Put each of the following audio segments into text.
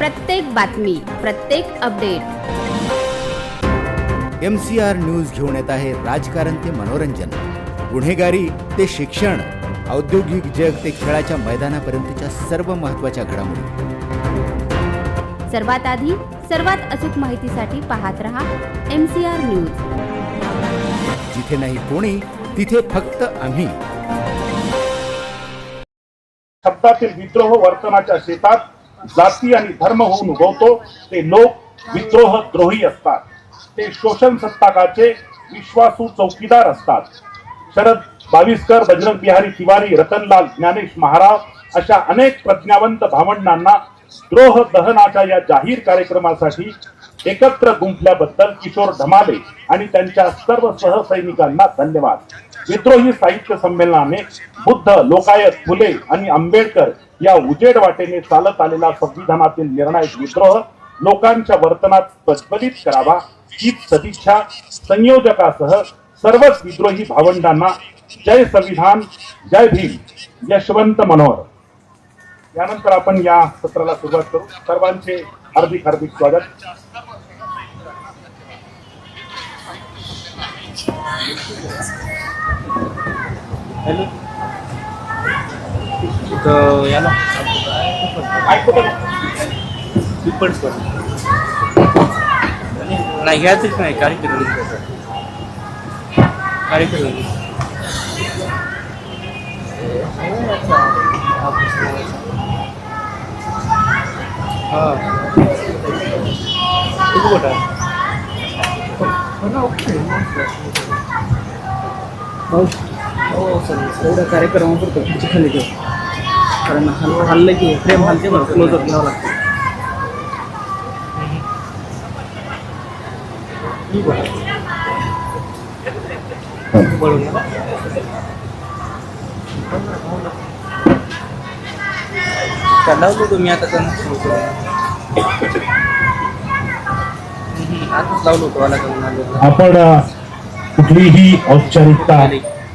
प्रत्येक बातमी, प्रत्येक अपडेट MCR न्यूज घेऊन येत आहे राजकारण ते मनोरंजन, गुन्हेगारी ते शिक्षण, औद्योगिक जग ते खेळाच्या मैदानापर्यंतच्या सर्व महत्त्वाच्या घडामोडी. सर्वात आधी सर्वात अचूक माहितीसाठी पाहत रहा MCR न्यूज. जिथे नाही कोणी तिथे फक्त आम्ही. शब्दातील विद्रोह वर्तनाच्या शेतात जाती आणि धर्म होऊन उगवतो ते लोक विद्रोह द्रोही असतात. ते शोषण सत्ताकाचे विश्वासू चौकीदार असतात. शरद बाविस्कर, बजरंग बिहारी तिवारी, रतनलाल, ज्ञानेश महाराज अशा अनेक प्रज्ञावंत भावंडांना द्रोह दहनाच्या या जाहीर कार्यक्रमासाठी एकत्र गुंफल्याबद्दल किशोर ढमाले आणि त्यांच्या सर्व सहसैनिकांना धन्यवाद. विद्रोही साहित्य संमेलनाने बुद्ध, लोकायत, फुले आणि आंबेडकर या उजेड वाटेने चालत आलेला संविधानातील निर्णायक विद्रोह लोकांच्या वर्तनात प्रज्वलित करावा हीच सदिच्छा संयोजकासह सर्वच विद्रोही भावंडांना. जय संविधान, जय भीम, यशवंत मनोहर. यानंतर आपण या सत्राला सुरुवात करू. सर्वांचे हार्दिक हार्दिक स्वागत. हॅलो, याला नाही घ्यायचंच नाही कार्यक्रम हां किती मोठा हो सर. एवढा कार्यक्रम करतो तुमची खाली ठेव, कारण हल्लं की फ्रेम हलते बरं, क्लोजअप घ्यावं लागतं. लावलो तुम्ही आता आताच लावलो होतो वाला. आपण कुठलीही औपचारिकता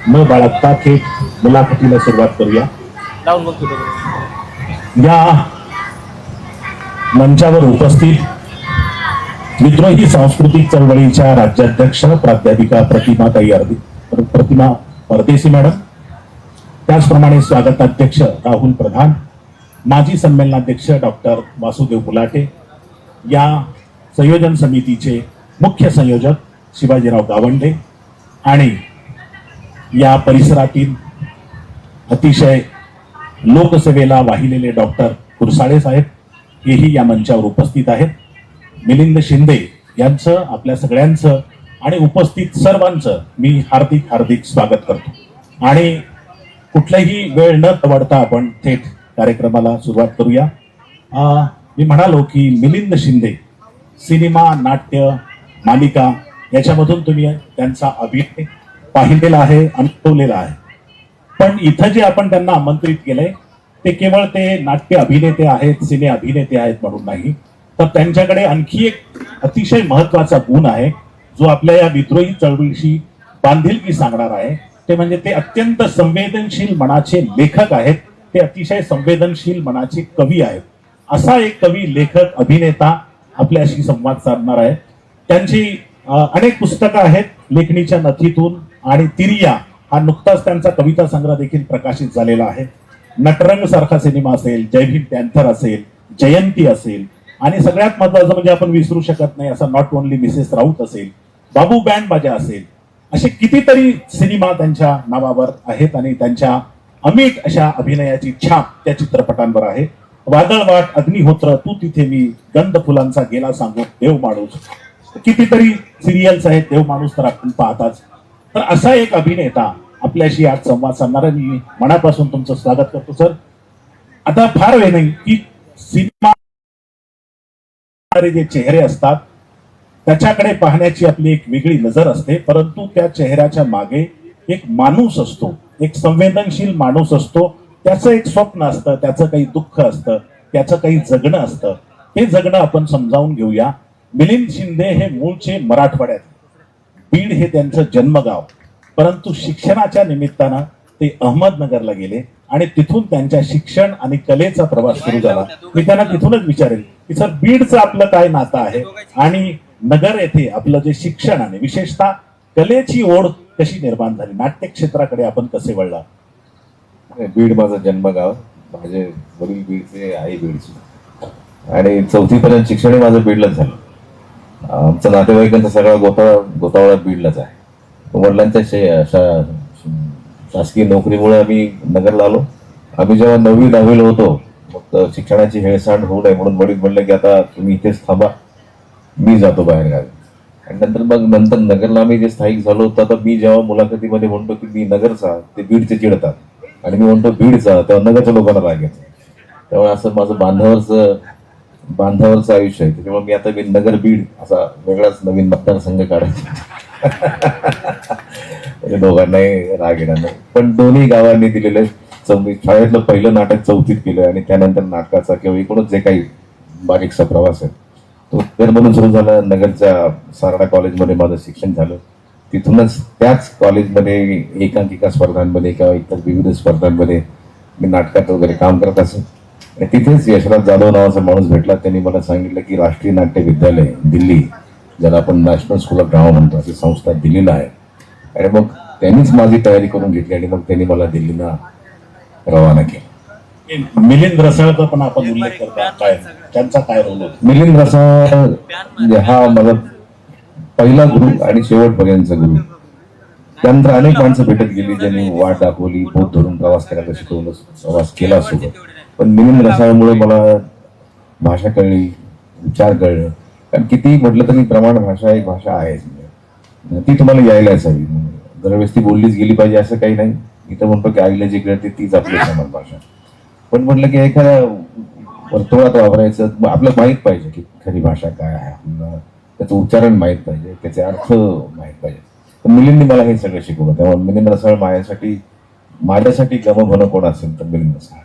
न बाळगता थेट मुलाखतीला सुरुवात करूया. लावून बघतो. या मंचावर उपस्थित विद्रोही सांस्कृतिक चळवळीच्या राज्याध्यक्ष प्राध्यापिका प्रतिमा परदेशी मॅडम, त्याचप्रमाणे स्वागताध्यक्ष राहुल प्रधान, माजी संमेलनाध्यक्ष डॉक्टर वासुदेव गुलाटे, या संयोजन समितीचे मुख्य संयोजक शिवाजीराव गावंडे आणि या परिसरातील अतिशय लोकसेवेला वाहिलेले डॉक्टर कुरसाळे साहेब हेही या मंचावर उपस्थित आहेत. मिलिंद शिंदे यांचं, आपल्या सगळ्यांचं आणि उपस्थित सर्वांचं मी हार्दिक हार्दिक स्वागत करतो. आणि कुठलाही वेळ न दवडता आपण थेट कार्यक्रमाला सुरुवात करूया. मी म्हणालो की मिलिंद शिंदे सिनेमा, नाट्य, मालिका याच्यामधून तुम्ही त्यांचा अभिनय पाहिलेला आहे, अनुभवलेला आहे. पण इथं जे आपण त्यांना आमंत्रित केलंय ते केवळ ते नाट्य अभिनेते आहेत, सिने अभिनेते आहेत म्हणून नाही, तर त्यांच्याकडे आणखी एक अतिशय महत्वाचा गुण आहे जो आपल्या या विद्रोही चळवळीशी बांधिलकी सांगणार आहे. ते म्हणजे ते अत्यंत संवेदनशील मनाचे लेखक आहेत. ते अतिशय संवेदनशील मनाचे कवी आहेत. असा एक कवी, लेखक, अभिनेता आपल्याशी संवाद साधणार आहे. त्यांची अनेक पुस्तकं आहेत, लेखणीच्या नथीतून आणि तिरिया हा नुकताच त्यांचा कविता संग्रह देखील प्रकाशित झालेला आहे. नटरंग सारखा सिनेमा असेल, जय भीम पॅन्थर असेल, जयंती असेल आणि सगळ्यात महत्वाचं म्हणजे आपण विसरू शकत नाही असा नॉट ओनली मिसेस राऊत असेल, बाबू बँड बाजा असेल, असे कितीतरी सिनेमा त्यांच्या नावावर आहेत आणि त्यांच्या अमिट अशा अभिनयाची छाप त्या चित्रपटांवर आहे. वादळवाट, अग्निहोत्र, तू तिथे मी, गंध फुलांचा गेला सांगून, देव माणूस, कितीतरी सिरियल्स आहेत. देव माणूस तर आपण पाहताच. तर असा एक अभिनेता आपल्याशी आज संवाद साधणारा मी मनापासून तुमचं स्वागत करतो सर. आता फार वेळ नाही की सिनेमा जे चेहरे असतात त्याच्याकडे पाहण्याची आपली एक वेगळी नजर असते, परंतु त्या चेहऱ्याच्या मागे एक माणूस असतो, एक संवेदनशील माणूस असतो. त्याचं एक स्वप्न असतं, त्याचं काही दुःख असतं, त्याचं काही जगणं असतं. हे जगणं आपण समजावून घेऊया. मिलिंद शिंदे हे मूळचे मराठवाड्यात, बीड हे त्यांचं जन्मगाव, परंतु शिक्षणाच्या निमित्तानं ते अहमदनगरला गेले आणि तिथून त्यांच्या शिक्षण आणि कलेचा प्रवास सुरू झाला. मी त्यांना तिथूनच विचारेल की सर, बीडचं आपलं काय नातं आहे आणि नगर येथे आपलं जे शिक्षण आणि विशेषतः कलेची ओढ कशी निर्माण झाली, नाट्य क्षेत्राकडे आपण कसे वळला? बीड माझं जन्मगाव, माझे वडील बीडचे, आई बीडची, आणि 4थी पर्यंत शिक्षणही माझं बीडलाच झालं. आमचा नातेवाईकांचा सगळा गोतावळा बीडलाच आहे. वडिलांच्या शासकीय नोकरीमुळे आम्ही नगरला आलो. आम्ही जेव्हा 9वी-10वीला होतो, मग शिक्षणाची हेळसांड होऊ नये म्हणून वडील म्हणले की आता तुम्ही इथेच थांबा, मी जातो बाहेर गावी. आणि नंतर नगरला आम्ही जे स्थायिक झालो होतो, आता मी जेव्हा मुलाखतीमध्ये म्हणतो की मी नगरचा, ते बीडचे चिडतात, आणि मी म्हणतो बीडचा, तेव्हा नगरच्या लोकांना राग येतो. त्यामुळे असं माझं बांधावरचं आयुष्य आहे. त्याच्यामुळे मी आता नगर बीड असा वेगळाच नवीन मतदारसंघ काढायचा. दोघांनाही राग येणार नाही. पण दोन्ही गावांनी दिलेले शाळेतलं पहिलं नाटक 4थीत केलं, आणि त्यानंतर नाटकाचा किंवा एकूणच जे काही बारीकसा प्रवास आहे तो नगरमधून सुरू झाला. नगरच्या सारडा कॉलेजमध्ये माझं शिक्षण झालं. तिथूनच त्याच कॉलेजमध्ये एकांकिका स्पर्धांमध्ये किंवा इतर विविध स्पर्धांमध्ये मी नाटकात वगैरे काम करत असे. आणि तिथेच यशराज जाधव नावाचा माणूस भेटला. त्यांनी मला सांगितलं की राष्ट्रीय नाट्य विद्यालय दिल्ली, ज्याला आपण नॅशनल स्कूल ऑफ ड्रामा म्हणतो, अशी संस्था दिल्लीला आहे. आणि मग त्यांनीच माझी तयारी करून घेतली आणि मग त्यांनी मला दिल्लीला रवाना केलं. मिलिंद रसाळचा पण आपण उल्लेख करता, काय त्यांचा काय रोल होता? मिलिंद रसाळ हा माझा पहिला गुरु आणि शेवटपर्यंतचा गुरु. त्यानंतर अनेक माणसं भेटत गेली, ज्यांनी वाट दाखवली, बोट धरून प्रवास करायला शिकवलं, प्रवास केला सोबत. पण मिलिंद रसाळमुळे मला भाषा कळली, विचार कळले. कारण किती म्हटलं तरी प्रमाण भाषा एक भाषा आहे, ती तुम्हाला यायलाच हवी. दरवेळेस ती बोललीच गेली पाहिजे असं काही नाही. इथं म्हणतो की आईला जी कळते तीच आपली प्रमाण भाषा. पण म्हटलं की एखाद्या वर्तुळात वापरायचं, आपल्याला माहीत पाहिजे की खरी भाषा काय आहे, आपल्याला त्याचं उच्चारण माहीत पाहिजे, त्याचे अर्थ माहीत पाहिजे. तर मिलिंदने मला हे सगळं शिकवलं. तेव्हा मिलिंद रसाळ माझ्यासाठी गमभन कोण असेल तर मिलिंद रसाळ.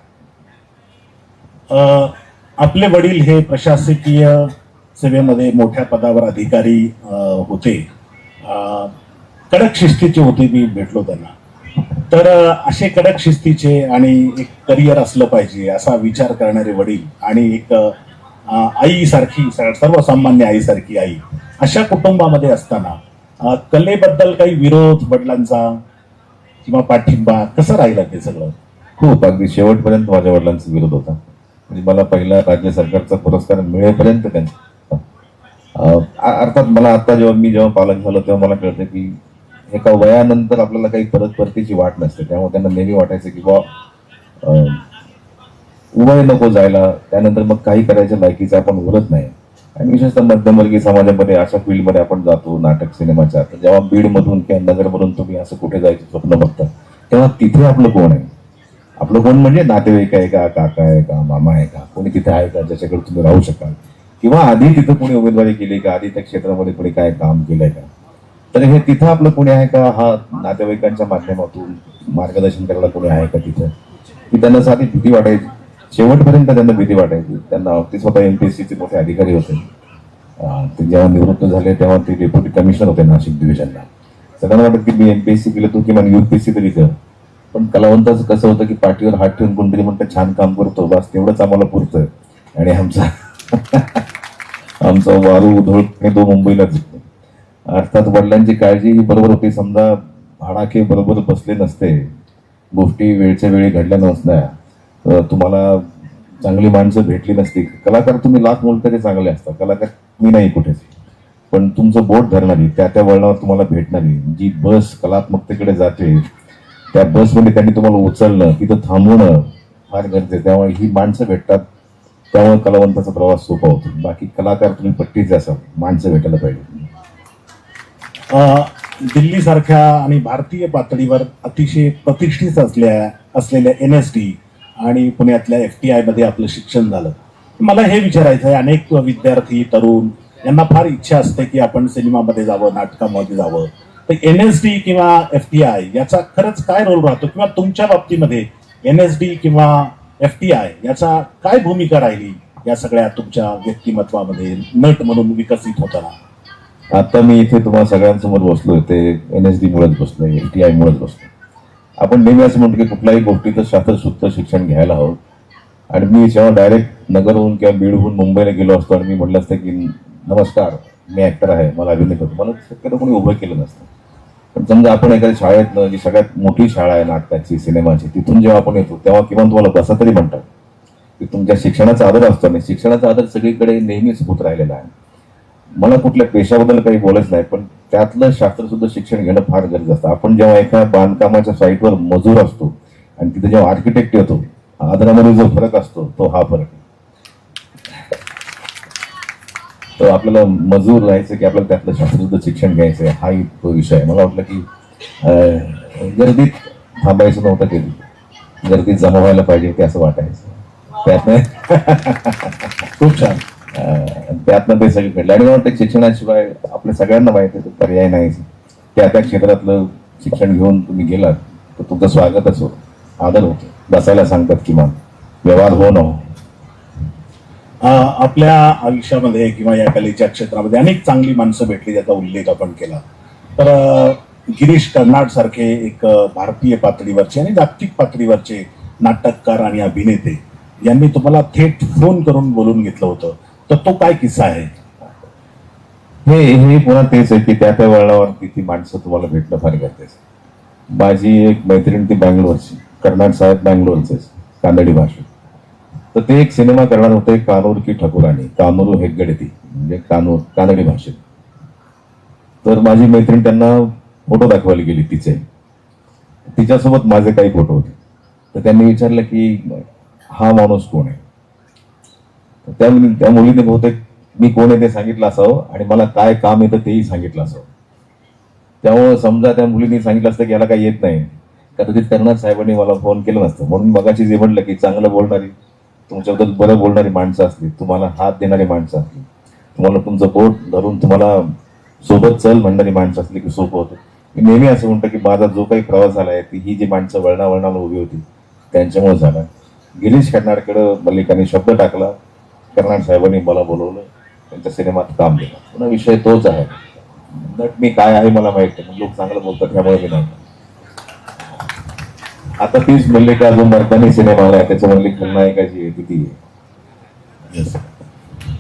आपले वडील हे प्रशासकीय सेवेमध्ये मोठ्या पदावर अधिकारी होते, कडक शिस्तीचे होते. मी भेटलो त्यांना. तर असे कडक शिस्तीचे आणि एक करिअर असलं पाहिजे असा विचार करणारे वडील आणि एक आईसारखी, सर्वसामान्य आईसारखी आई, अशा कुटुंबामध्ये असताना कलेबद्दल काही विरोध वडिलांचा किंवा पाठिंबा कसा राहिला ते सगळं? खूप, अगदी शेवटपर्यंत माझ्या वडिलांचा विरोध होता. म्हणजे मला पहिला राज्य सरकारचा पुरस्कार मिळेपर्यंत त्यांचा. अर्थात मला आता जेव्हा पालक झालो तेव्हा मला कळतं की एका वयानंतर आपल्याला काही परतीची वाट नसते. त्यामुळे त्यांना नेहमी वाटायचं की वय नको जायला, त्यानंतर मग काही करायच्या लायकीचं आपण उरत नाही. आणि विशेषतः मध्यमवर्गीय समाजामध्ये अशा फील्डमध्ये आपण जातो, नाटक सिनेमाच्या. तर जेव्हा बीडमधून किंवा नगरमधून तुम्ही असं कुठे जायचं स्वप्न बघता, तेव्हा तिथे आपलं कोण आहे? आपलं कोण म्हणजे नातेवाईक आहे का, काका आहे का, मामा आहे का, कोणी तिथे आहे का ज्याच्याकडे तुम्ही राहू शकाल, किंवा आधी तिथं कोणी उमेदवारी केली का, आधी त्या क्षेत्रामध्ये कोणी काय काम केलंय का. तर हे तिथं आपलं कोणी आहे का, हा नातेवाईकांच्या माध्यमातून मार्गदर्शन करायला कोणी आहे का तिथं, की त्यांना साधी भीती वाटायची. शेवटपर्यंत त्यांना भीती वाटायची. त्यांना ते स्वतः MPSCचे मोठे अधिकारी होते. ते जेव्हा निवृत्त झाले तेव्हा ते डेप्युटी कमिशनर होते नाशिक डिव्हिजनला. सगळ्यांना वाटत की मी MPSC केलं, तू किमान UPSC तरी कर. पण कलावंताचं कसं होतं की पाठीवर हात ठेवून कोणतरी म्हणतं छान काम करतो, बस तेवढंच आम्हाला पुरतं. आणि आमचा वारू उधळ तो मुंबईला जिंकतो. अर्थात वडिलांची काळजी ही बरोबर होती. समजा भाडाखे बरोबर बसले नसते, गोष्टी वेळच्या वेळी घडल्या नसल्या, तुम्हाला चांगली माणसं भेटली नसती. कलाकार तुम्ही लाख मोल तरी चांगले असतात, कलाकार मी नाही कुठेच. पण तुमचं बोट धरणारी, त्या वळणावर तुम्हाला भेटणारी जी बस कलात्मकतेकडे जाते, त्या बसमध्ये त्यांनी तुम्हाला उचलणं, तिथं थांबवणं फार गरजेचं. त्यामुळे ही माणसं भेटतात, त्यामुळे कलावंताचा प्रवास सोपा होतो. बाकी कलाकार तुम्ही पट्टीचे असाल, माणसं भेटायला पाहिजे. दिल्ली सारख्या आणि भारतीय पातळीवर अतिशय प्रतिष्ठित असलेल्या NSD आणि पुण्यातल्या FTI मध्ये आपलं शिक्षण झालं. मला हे विचारायचं आहे, अनेक विद्यार्थी तरुण यांना फार इच्छा असते की आपण सिनेमामध्ये जावं, नाटकामध्ये जावं. तर NSD किंवा FTI याचा खरंच काय रोल राहतो, किंवा तुमच्या बाबतीमध्ये NSD किंवा FTI याचा काय भूमिका राहिली या सगळ्या तुमच्या व्यक्तिमत्वामध्ये नट म्हणून विकसित होताना? आता मी इथे तुम्हाला सगळ्यांसमोर बसलोय ते NSD मुळेच बसलोय, FTI मुळेच बसलोय. आपण नेहमी असं म्हणतो की कुठल्याही गोष्टीचं शास्त्रशुद्ध शिक्षण घ्यायला हवं. आणि मी जेव्हा डायरेक्ट नगरहून किंवा बीडहून मुंबईला गेलो असतो आणि मी म्हटलं असतं की नमस्कार, मी ऍक्टर आहे, मला अभिनय करतो, मला शक्यतो कोणी उभं केलं नसतं. पण समजा आपण एखाद्या शाळेतनं, जी सगळ्यात मोठी शाळा आहे नाटकाची, सिनेमाची, तिथून जेव्हा आपण येतो तेव्हा किमान तुम्हाला बसा तरी म्हणतात की तुमच्या शिक्षणाचा आदर असतो. आणि शिक्षणाचा आदर सगळीकडे नेहमीच होत राहिलेला आहे. मला कुठल्या पेशाबद्दल काही बोलायचं नाही, पण त्यातलं शास्त्रशुद्ध शिक्षण घेणं फार गरजेचं असतं. आपण जेव्हा एका बांधकामाच्या साईटवर मजूर असतो आणि तिथे जेव्हा आर्किटेक्ट येतो, आदरामध्ये जो फरक असतो तो हा फरक आहे. तर आपल्याला मजूर राहायचं की आपल्याला त्यातलं शास्त्रशुद्ध शिक्षण घ्यायचं आहे, हाही तो विषय आहे. मला वाटलं की गर्दीत थांबायचं नव्हतं, कधी गर्दीत जमा व्हायला पाहिजे ते असं वाटायचं. त्यातनं खूप छान. त्यातनं ते सगळं घडलं. आणि मला वाटतं शिक्षणाशिवाय आपल्या सगळ्यांना माहिती आहे पर्याय नाही. त्या क्षेत्रातलं शिक्षण घेऊन तुम्ही गेलात तर तुमचं स्वागतच होतं, आदर होतो, बसायला सांगतात, किमान व्यवहार हो न हो. आपल्या आयुष्यामध्ये किंवा या कलेच्या क्षेत्रामध्ये अनेक चांगली माणसं भेटली ज्याचा उल्लेख आपण केला. तर गिरीश कर्नाड सारखे एक भारतीय पातळीवरचे आणि जागतिक पातळीवरचे नाटककार आणि अभिनेते यांनी तुम्हाला थेट फोन करून बोलून घेतलं होतं. तर तो काय किस्सा आहे? हे पुन्हा तेच आहे की त्या वळणावरती ती माणसं तुम्हाला भेटणं फार गरजेचं. माझी एक मैत्रीण ती बँगलोरची, कर्नाड साहेब बँगलोरचेच, कानडी भाषेत. तर ते एक सिनेमा करणार होते, कानूर की ठकुराणी, कानूर हेगडे, ती म्हणजे कानडी भाषेत. तर माझी मैत्रीण त्यांना फोटो दाखवायला गेली तिचे, तिच्यासोबत माझे काही फोटो होते. तर त्यांनी विचारलं की हा माणूस कोण आहे. त्या मुलीने बहुतेक मी कोण आहे ते सांगितलं असावं आणि मला काय काम येतं तेही सांगितलं असावं. त्यामुळे समजा त्या मुलीने सांगितलं असतं की याला काही येत नाही, कदाचित कर्नाड साहेबांनी मला फोन केलं नसतं. म्हणून मगाशी जे म्हटलं की चांगलं बोलणारी, तुमच्याबद्दल बरं बोलणारी माणसं असली, तुम्हाला हात देणारी माणसं असली, तुम्हाला तुमचं बोट धरून तुम्हाला सोबत चल म्हणणारी माणसं असली की सोपं होतं. मी नेहमी असं म्हणतो की माझा जो काही प्रवास झाला आहे ती ही जी माणसं वळणावळणाला उभी होती त्यांच्यामुळे झाला. गिरीश कर्नाडकडं मल्लिकाने शब्द टाकला, कर्नाड साहेबांनी मला बोलवलं, त्यांच्या सिनेमात काम दिलं. पुन्हा विषय तोच आहे. नट मी काय आहे मला माहित नाही, लोक चांगलं बोलतात त्यामुळे मी नाही. आता तीच मल्लिका जो मर्दानी सिनेमा आहे त्याच्यामधली खलनायकाची आहे ती आहे.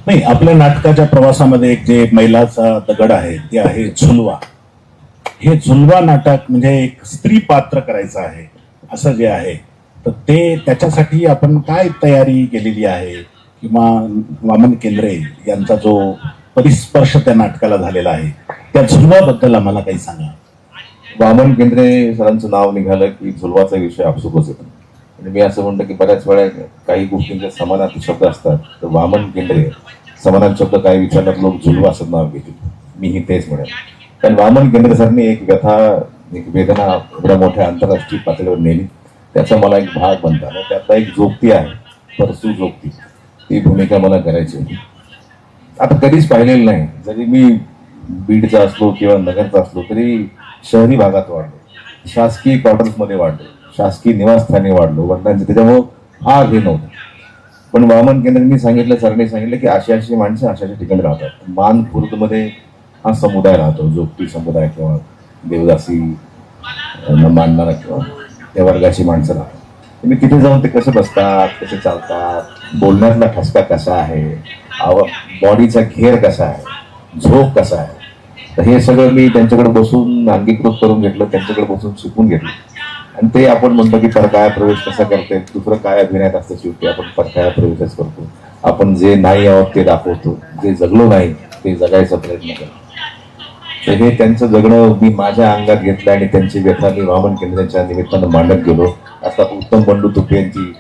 नाही, आपल्या नाटकाच्या प्रवासामध्ये एक जे मैलाचा दगड आहे ते आहे झुलवा. हे झुलवा नाटक म्हणजे एक स्त्री पात्र करायचं आहे असं जे आहे, तर ते त्याच्यासाठी आपण काय तयारी केलेली आहे किंवा वामन केंद्रे यांचा जो परिस्पर्श त्या नाटकाला झालेला आहे त्या झुलवाबद्दल आम्हाला काही सांगा. वामन केंद्रे सरांचं नाव निघालं की झुलवाचा विषय आपसुकच येतो. आणि मी असं म्हणतो की बऱ्याच वेळा काही गोष्टींचे समानार्थी शब्द असतात, तर वामन केंद्रे समानार्थी शब्द काही विचारल्यात लोक झुलवा असं नाव घेतील. मीही तेच म्हणेन. कारण वामन केंद्रे सरांनी एक व्यथा, एक वेदना एवढ्या मोठ्या आंतरराष्ट्रीय पातळीवर नेली, त्याचा मला एक भाग बनता. त्यातला एक जोगती आहे, परसू जोगती, ती भूमिका मला करायची होती. आता कधीच पाहिलेलं नाही. जरी मी बीडचा असलो किंवा नगरचा असलो तरी शहरी भागात वाढलो, शासकीय क्वार्टर्समध्ये वाढलो, शासकीय निवासस्थानी वाढलो वडिलांचे, त्याच्यामुळं फार हे नव्हतं. पण वामन केंद्रांनी सांगितलं, सरांनी सांगितलं की अशी माणसं अशा ठिकाणी राहतात. मान खुर्दमध्ये हा समुदाय राहतो, जोगती समुदाय किंवा देवदासी मानणारा किंवा त्या वर्गाची माणसं राहतात. मी तिथे जाऊन ते कसे बसतात, कसे चालतात, बोलण्यातला ठसका कसा आहे, बॉडीचा घेर कसा आहे, झोप कसा आहे, तर हे सगळं मी त्यांच्याकडे बसून अंगीकृत करून घेतलं, त्यांच्याकडे बसून शिकून घेतलं. आणि ते आपण म्हणतो की परकाया प्रवेश कसा करते, दुसरं काय अभिनयात असतं, शेवटी आपण परकाया प्रवेशच करतो. आपण जे नाही आहोत ते दाखवतो, जे जगलो नाही ते जगायचा प्रयत्न करतो. तर हे त्यांचं जगणं मी माझ्या अंगात घेतलं आणि त्यांची व्यथा मी वामन केंद्राच्या निमित्तानं मांडत गेलो. आता उत्तम बंडू तुपे यांची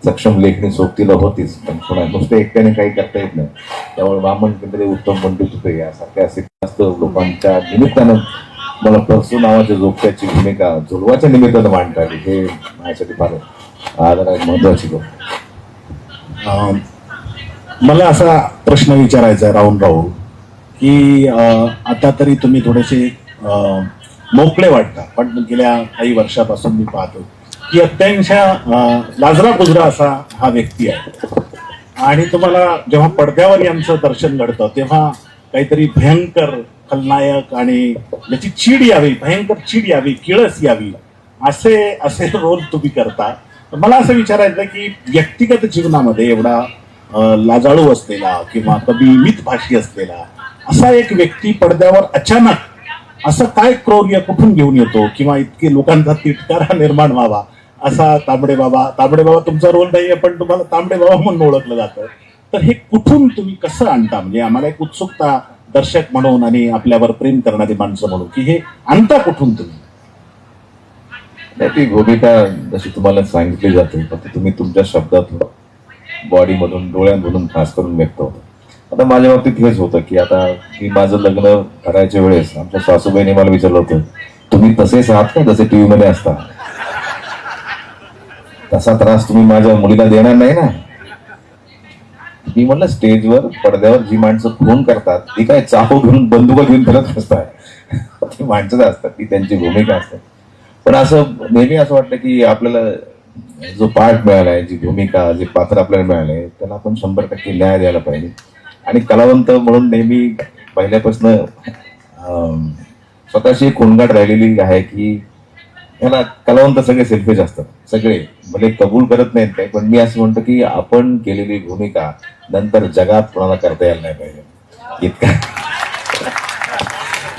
सक्षम लेखणी सोबतीला होतीच, पण पुन्हा नुसतं एकट्याने काही करता येत नाही. त्यामुळे वामन केंद्रे, उत्तम बंडू तुपे यासारख्या असे जास्त लोकांच्या निमित्तानं मला परसू नावाच्या जोगत्याची भूमिका झुलवाच्या निमित्तानं मांडता आली. हे माझ्यासाठी फार आदर महत्वाची गोष्ट. मला असा प्रश्न विचारायचा आहे राहून की आता तरी तुम्ही थोडेसे मोकळे वाटता, पण गेल्या काही वर्षापासून मी पाहतो की अत्यंशा लाजरा गुजरा असा हा व्यक्ती आहे. आणि तुम्हाला जेव्हा पडद्यावर यांचं दर्शन घडतं तेव्हा काहीतरी भयंकर खलनायक आणि ज्याची चीड यावी, भयंकर चीड यावी, किळस यावी असे असे रोल तुम्ही करता. मला असं विचारायचं की व्यक्तिगत जीवनामध्ये एवढा लाजाळू असलेला किंवा कवी मितभाषी असलेला असा एक व्यक्ती पडद्यावर अचानक असं काय क्रौर्य कुठून घेऊन येतो किंवा इतके लोकांचा तिटकारा निर्माण व्हावा असा तांबडे बाबा तुमचा रोल नाहीये पण तुम्हाला तांबडे बाबा म्हणून ओळखलं जातं. तर हे कुठून तुम्ही कसं आणता? म्हणजे आम्हाला एक उत्सुकता दर्शक म्हणून आणि आपल्यावर प्रेम करणारी माणसं म्हणून की हे आणता कुठून तुम्ही? नाही, ती भूमिका जशी तुम्हाला सांगितली जाते फक्त तुम्ही तुमच्या शब्दातून बॉडीमधून डोळ्यांमधून खास करून व्यक्त होतं. आता माझ्या बाबतीत हेच होतं की आता मी माझं लग्न करायच्या वेळेस आमच्या सासूबाईने मला विचारलं होतं, तुम्ही तसेच आहात का जसे टीव्ही मध्ये असता? तसा त्रास तुम्ही माझ्या मुलीला देणार नाही ना. मी म्हणलं स्टेजवर पडद्यावर जी माणसं फोन करतात ती काय चाकू घेऊन बंदुका घेऊन फिरत असतात, ती माणसं असतात, ती त्यांची भूमिका असते. पण असं नेहमी असं वाटतं की आपल्याला जो पार्ट मिळालाय, जी भूमिका, जे पात्र आपल्याला मिळालंय त्याला आपण 100% न्याय द्यायला पाहिजे. आणि कलावंत म्हणून नेहमी पहिल्यापासून स्वतःची खोंगाट राहिलेली आहे की ह्याला कलावंत सगळे सेल्फिश असतात, सगळे भले कबूल करत नाहीत काय, पण मी असं म्हणतो की आपण केलेली भूमिका नंतर जगात कोणाला करता यायला नाही पाहिजे.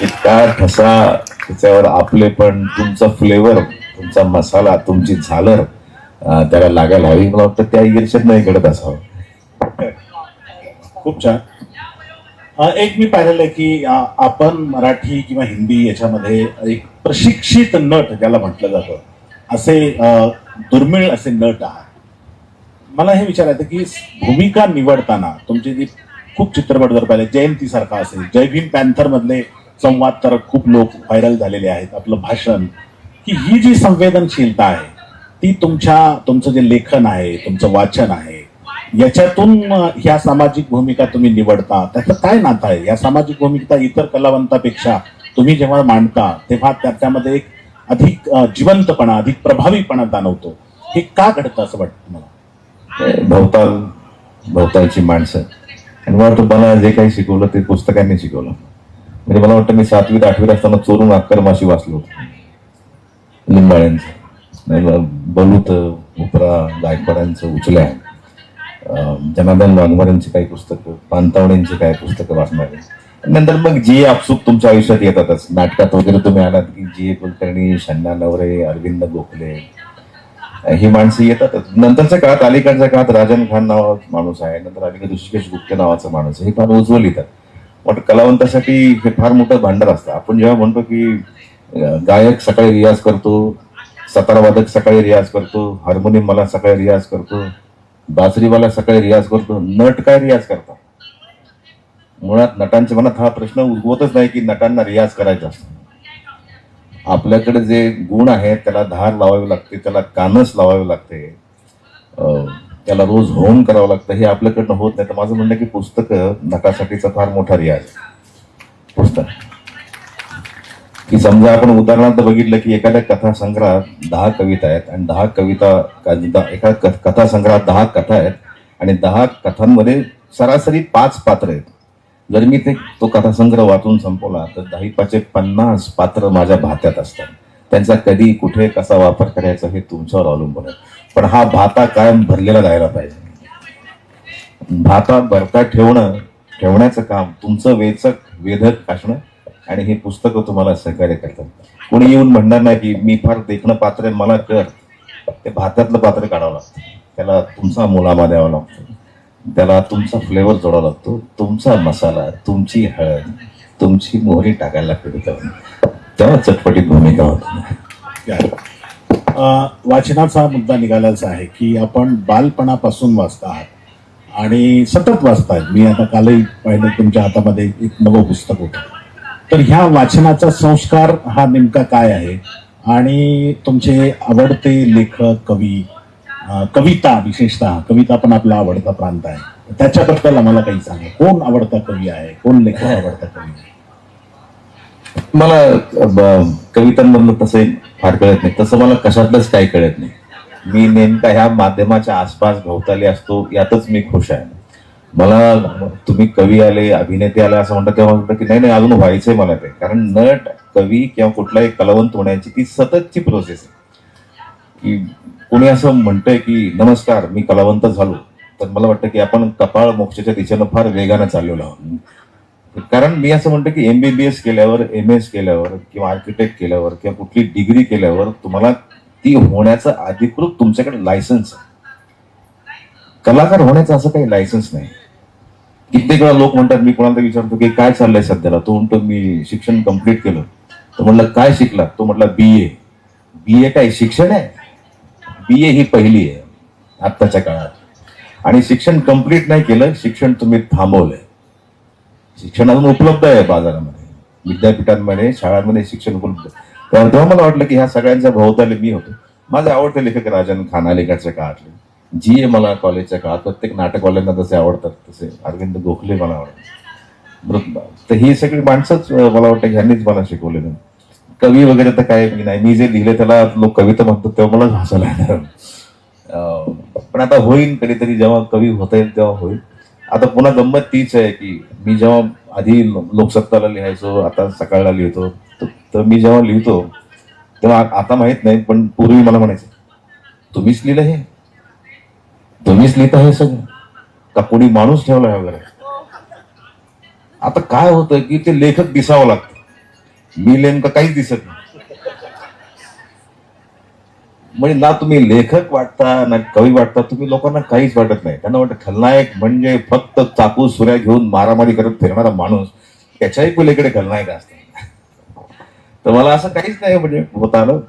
इतका ठसा त्याच्यावर आपले पण तुमचा फ्लेवर, तुमचा मसाला, तुमची झालर त्याला लागायला हवी. मला वाटतं त्या ईर्ष्येत नाही घडत असावं. खूप छान. एक मी पाहिलेलं आहे की आपण मराठी किंवा हिंदी याच्यामध्ये एक प्रशिक्षित नट ज्याला म्हटलं जातं असे दुर्मिळ असे नट आहात. मला हे विचारायचं की भूमिका निवडताना तुमचे जे खूप चित्रपट जर पाहिले, जयंती सारखा असेल, जय भीम पॅन्थर मधले संवाद तर खूप लोक व्हायरल झालेले आहेत, आपलं भाषण, की ही जी संवेदनशीलता आहे ती तुमचं जे लेखन आहे, तुमचं वाचन आहे, याच्यातून ह्या सामाजिक भूमिका तुम्ही निवडता, त्याचं काय नातं आहे? या सामाजिक भूमिका इतर कलावंतापेक्षा तुम्ही जेव्हा मांडता तेव्हा त्याच्यामध्ये एक अधिक जिवंतपणा, अधिक प्रभावीपणा जाणवतो. हे का घडतं असं वाटतं तुम्हाला? भवतालची माणसं आणि मला वाटतं मला जे काही शिकवलं ते पुस्तकांनी शिकवलं. म्हणजे मला वाटतं मी 7वी 8वी असताना चोरून अक्कर माशी वाचलो होतो लिंबाळ्यांचं, बलूत, उपरा, गायकवाडांचं, उचल्या, जनार्दन वाघमारेंची काही पुस्तकं, पानतावडेंची काही पुस्तकं वाचणारे. नंतर मग जी आपसूक तुमच्या आयुष्यात येतातच. नाटकात वगैरे तुम्ही आलात की जी कुलकर्णी, शण्णा नवरे, अरविंद गोखले ही माणसं येतातच. नंतरच्या काळात, अलीकडच्या काळात राजन खान नावाचा माणूस आहे, नंतर अलीकडे ऋषिकेश गुप्ते नावाचा माणूस आहे, हे फार उज्ज्वल येतात. पण कलावंतासाठी हे फार मोठं भांडार असतं. आपण जेव्हा म्हणतो की गायक सकाळी रियाज करतो, सतारवादक सकाळी रियाज करतो, हार्मोनियम मला सकाळी रियाज करतो, बासरीवाला सकाळी रियाज करतो, नट काय रियाज करतात? मुळात नटांच्या मनात हा प्रश्न उद्भवतच नाही की नटांना रियाज करायचा असतो. आपल्याकडे जे गुण आहेत त्याला धार लावावी लागते, त्याला कानस लावावे लागते, त्याला रोज होम करावं लागतं. हे आपल्याकडनं होत नाही. तर माझं म्हणणं की पुस्तकं नटासाठीचा फार मोठा रियाज. पुस्तक की समजा आपण उदाहरणार्थ बघितलं की एखाद्या कथासंग्रहात 10 कविता आहेत आणि 10 कविता, एका कथासंग्रहात 10 कथा आहेत आणि 10 कथांमध्ये सरासरी 5 पात्र आहेत. जर मी तो कथासंग्रह वाचून संपवला तर 10 × 50 पात्र माझ्या भात्यात असतात. त्यांचा कधी कुठे कसा वापर करायचा हे तुमच्यावर अवलंबून आहे. पण हा भाता कायम भरलेला राहायला पाहिजे. भाता भरता ठेवण्याचं काम तुमचं वेधक असणं आणि हे पुस्तकं तुम्हाला सहकार्य करतात. कोणी येऊन म्हणणार नाही की मी फार देखणं पात्र आहे मला कर. ते भातातलं पात्र काढावं लागतं, त्याला तुमचा मुलामा द्यावा लागतो, त्याला तुमचा फ्लेवर जोडावा लागतो, तुमचा मसाला, तुमची हळद, तुमची मोहरी टाकायला लागते, तेव्हा चटपटीत भूमिका होती. वाचनाचा मुद्दा निघालाचा आहे की आपण बालपणापासून वाचता आहात आणि सतत वाचतायत. मी आता कालही पाहिलं तुमच्या हातामध्ये एक नवं पुस्तक होतं. तर ह्या वाचनाचा संस्कार हा नेमका काय आहे? आणि तुमचे आवडते लेखक, कवी, कविता, विशेषतः कविता पण आपला आवडता प्रांत आहे, त्याच्याबद्दल आम्हाला काही सांगा. कोण आवडता कवी आहे, कोण लेखक आवडता कवी आहे? मला कवितांमधलं तसं फार कळत नाही, तसं मला कशातलंच काही कळत नाही. मी नेमका ह्या माध्यमाच्या आसपास भोवताली असतो, यातच मी खुश आहे. मला तुम्ही कवी आले, अभिनेते आले असं म्हणतात तेव्हा म्हणतं की नाही अजून व्हायचंय मला ते. कारण नट, कवी किंवा कुठलाही कलावंत होण्याची ती सततची प्रोसेस आहे. की कोणी असं म्हणतंय की नमस्कार मी कलावंत झालो, तर मला वाटतं की आपण कपाळ मोक्षाच्या दिशेनं फार वेगानं चाललेलो आहोत. कारण मी असं म्हणतो की MBBS केल्यावर, MS केल्यावर किंवा आर्किटेक्ट केल्यावर किंवा कुठली डिग्री केल्यावर तुम्हाला ती होण्याचं अधिकृत तुमच्याकडे लायसन्स आहे. कलाकार होण्याचं असं काही लायसन्स नाही. कित्येक वेळा लोक म्हणतात, मी कोणाला विचारतो की काय चाललंय सध्याला, तो म्हणतो मी शिक्षण कंप्लीट केलं. तो म्हणलं काय शिकला, तो म्हटला BA. BA काय शिक्षण आहे? BA ही पहिली आहे आत्ताच्या काळात. आणि शिक्षण कंप्लीट नाही केलं, शिक्षण तुम्ही थांबवलंय. शिक्षण अजून उपलब्ध आहे बाजारामध्ये, विद्यापीठांमध्ये, शाळांमध्ये शिक्षण उपलब्ध आहे. तेव्हा मला वाटलं की ह्या सगळ्यांच्या भोवताली मी होतो. माझे आवडते लेखक राजन खानालेकरच्या काळातले, GA मला कॉलेजच्या काळात, प्रत्येक नाटकवाल्यांना जसे आवडतात तसे अरविंद गोखले मला आवडतात. तर ही सगळी माणसंच मला वाटतं ह्यांनीच मला शिकवलेलं. कवी वगैरे तर काय मी नाही, मी जे लिहिले त्याला लोक कविता म्हणतात तेव्हा मला हसायला येणार. पण आता होईल कधीतरी, जेव्हा कवी होता येईल तेव्हा होईल. आता पुन्हा गंमत तीच आहे की मी जेव्हा आधी लोकसत्ताला लिहायचो, आता सकाळला लिहितो, तर मी जेव्हा लिहितो तेव्हा आता माहित नाही, पण पूर्वी मला म्हणायचं तुम्हीच लिहिलं हे, तुम्हीच लिहिता हे सगळं का कोणी माणूस ठेवला आहे वगैरे. आता काय होतं की ते लेखक दिसावं लागतं, मी नेमकं काहीच दिसत नाही. म्हणजे ना तुम्ही लेखक वाटता ना कवी वाटता, तुम्ही लोकांना काहीच वाटत नाही. त्यांना वाटतं खलनायक म्हणजे फक्त चाकू सुऱ्या घेऊन मारामारी करत फिरणारा माणूस, त्याच्याही पलीकडे खलनायक असतात. तर मला असं काहीच नाही म्हणजे होत आलं.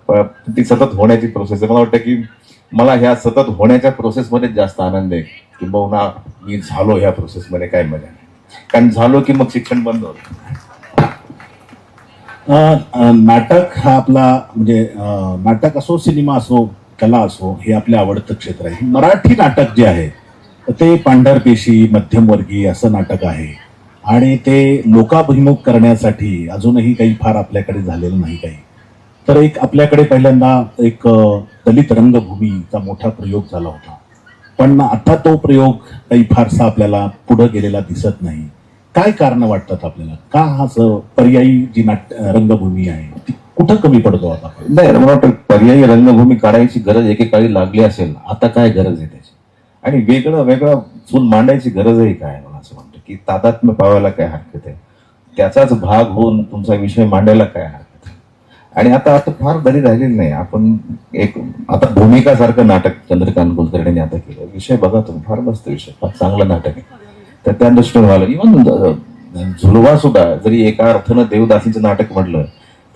ती सतत होण्याची प्रोसेस आहे. मला वाटतं की मला ह्या सतत होण्याच्या प्रोसेसमध्ये जास्त आनंद आहे, किंबहुना मी झालो ह्या प्रोसेसमध्ये काय मजा नाही. कारण झालो की मग शिक्षण बंद होतं. नाटक हा आपला म्हणजे नाटक असो, सिनेमा असो, कला असो, हे आपलं आवडतं क्षेत्र आहे. मराठी नाटक जे आहे ते पांढरपेशी, मध्यमवर्गीय असं नाटक आहे आणि ते लोकाभिमुख करण्यासाठी अजूनही काही फार आपल्याकडे झालेलं नाही काही. तर एक आपल्याकडे पहिल्यांदा एक दलित रंगभूमीचा मोठा प्रयोग झाला होता, पण आता तो प्रयोग काही फारसा आपल्याला पुढे गेलेला दिसत नाही. काय कारण वाटतात आपल्याला, का हा पर्यायी जी रंगभूमी आहे ती कुठं कमी पडतो आता? नाही, मला वाटतं पर्यायी रंगभूमी काढायची गरज एकेकाळी लागली असेल, आता काय गरज आहे त्याची, आणि वेगळं वेगळं चूल मांडायची गरजही काय. मला असं वाटतं की तादात्म्य पावायला काय हरकत आहे, त्याचाच भाग होऊन तुमचा विषय मांडायला काय हरकत आहे. आणि आता फार बरी राहिलेली नाही. आपण एक आता भूमिका सारखं नाटक चंद्रकांत कुलकर्णीने आता केलं. विषय बघा तुम्ही, फार मस्त विषय, फार चांगलं नाटक आहे. तर त्या दृष्टीने व्हायला इव्हन झुलवा सुद्धा जरी एका अर्थानं देवदासीचं नाटक म्हटलं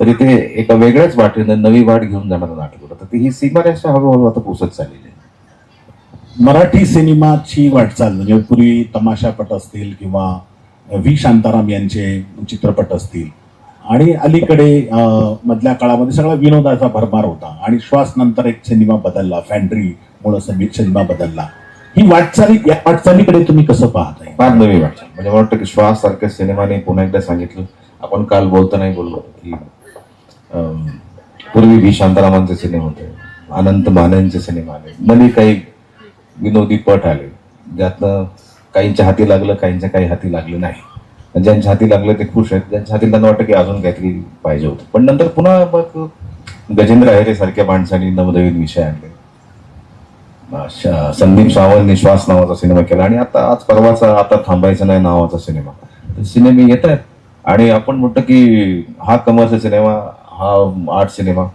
तरी ते एका वेगळ्याच वाटेनं नवी वाट घेऊन जाणारं नाटक होतं. तर ही सीमारेषा हळूहळू आता पुसत चाललेली आहे. मराठी सिनेमाची वाटचाल म्हणजे पूर्वी तमाशापट असतील किंवा व्ही शांताराम यांचे चित्रपट असतील, आणि अलीकडे मधल्या काळामध्ये सगळा विनोदाचा भरमार होता, आणि श्वास नंतर एक सिनेमा बदलला, फॅन्ड्रीमुळे सिनेमा बदलला. ही वाटचाली, या वाटचालीकडे तुम्ही कसं पाहताय? फार नवी वाटचाल. म्हणजे मला वाटतं की श्वास सारख्या सिनेमाने पुन्हा एकदा सांगितलं, आपण काल बोलतानाही बोललो की पूर्वी व्ही शांतारामांचे सिनेमा होते, अनंत मानेंचे सिनेमा आले, मध्ये काही विनोदी पट आले, ज्यातनं काहींच्या हाती लागलं, काहींच्या काही हाती लागलं नाही. ज्यांच्या हाती लागलं ते खुश आहेत, ज्यांच्या हाती त्यांना वाटतं की अजून काहीतरी पाहिजे होतं. पण नंतर पुन्हा मग गजेंद्र अहिरे सारख्या माणसांनी नवनवीन विषय आणले. संदीप सावंतने श्वास नावाचा सिनेमा केला, आणि आता आज परवाचा आता थांबायचं नाही नावाचा सिनेमा. सिनेमे येत आहेत आणि आपण म्हणतो की हा कमर्शियल सिनेमा, हा आर्ट सिनेमा.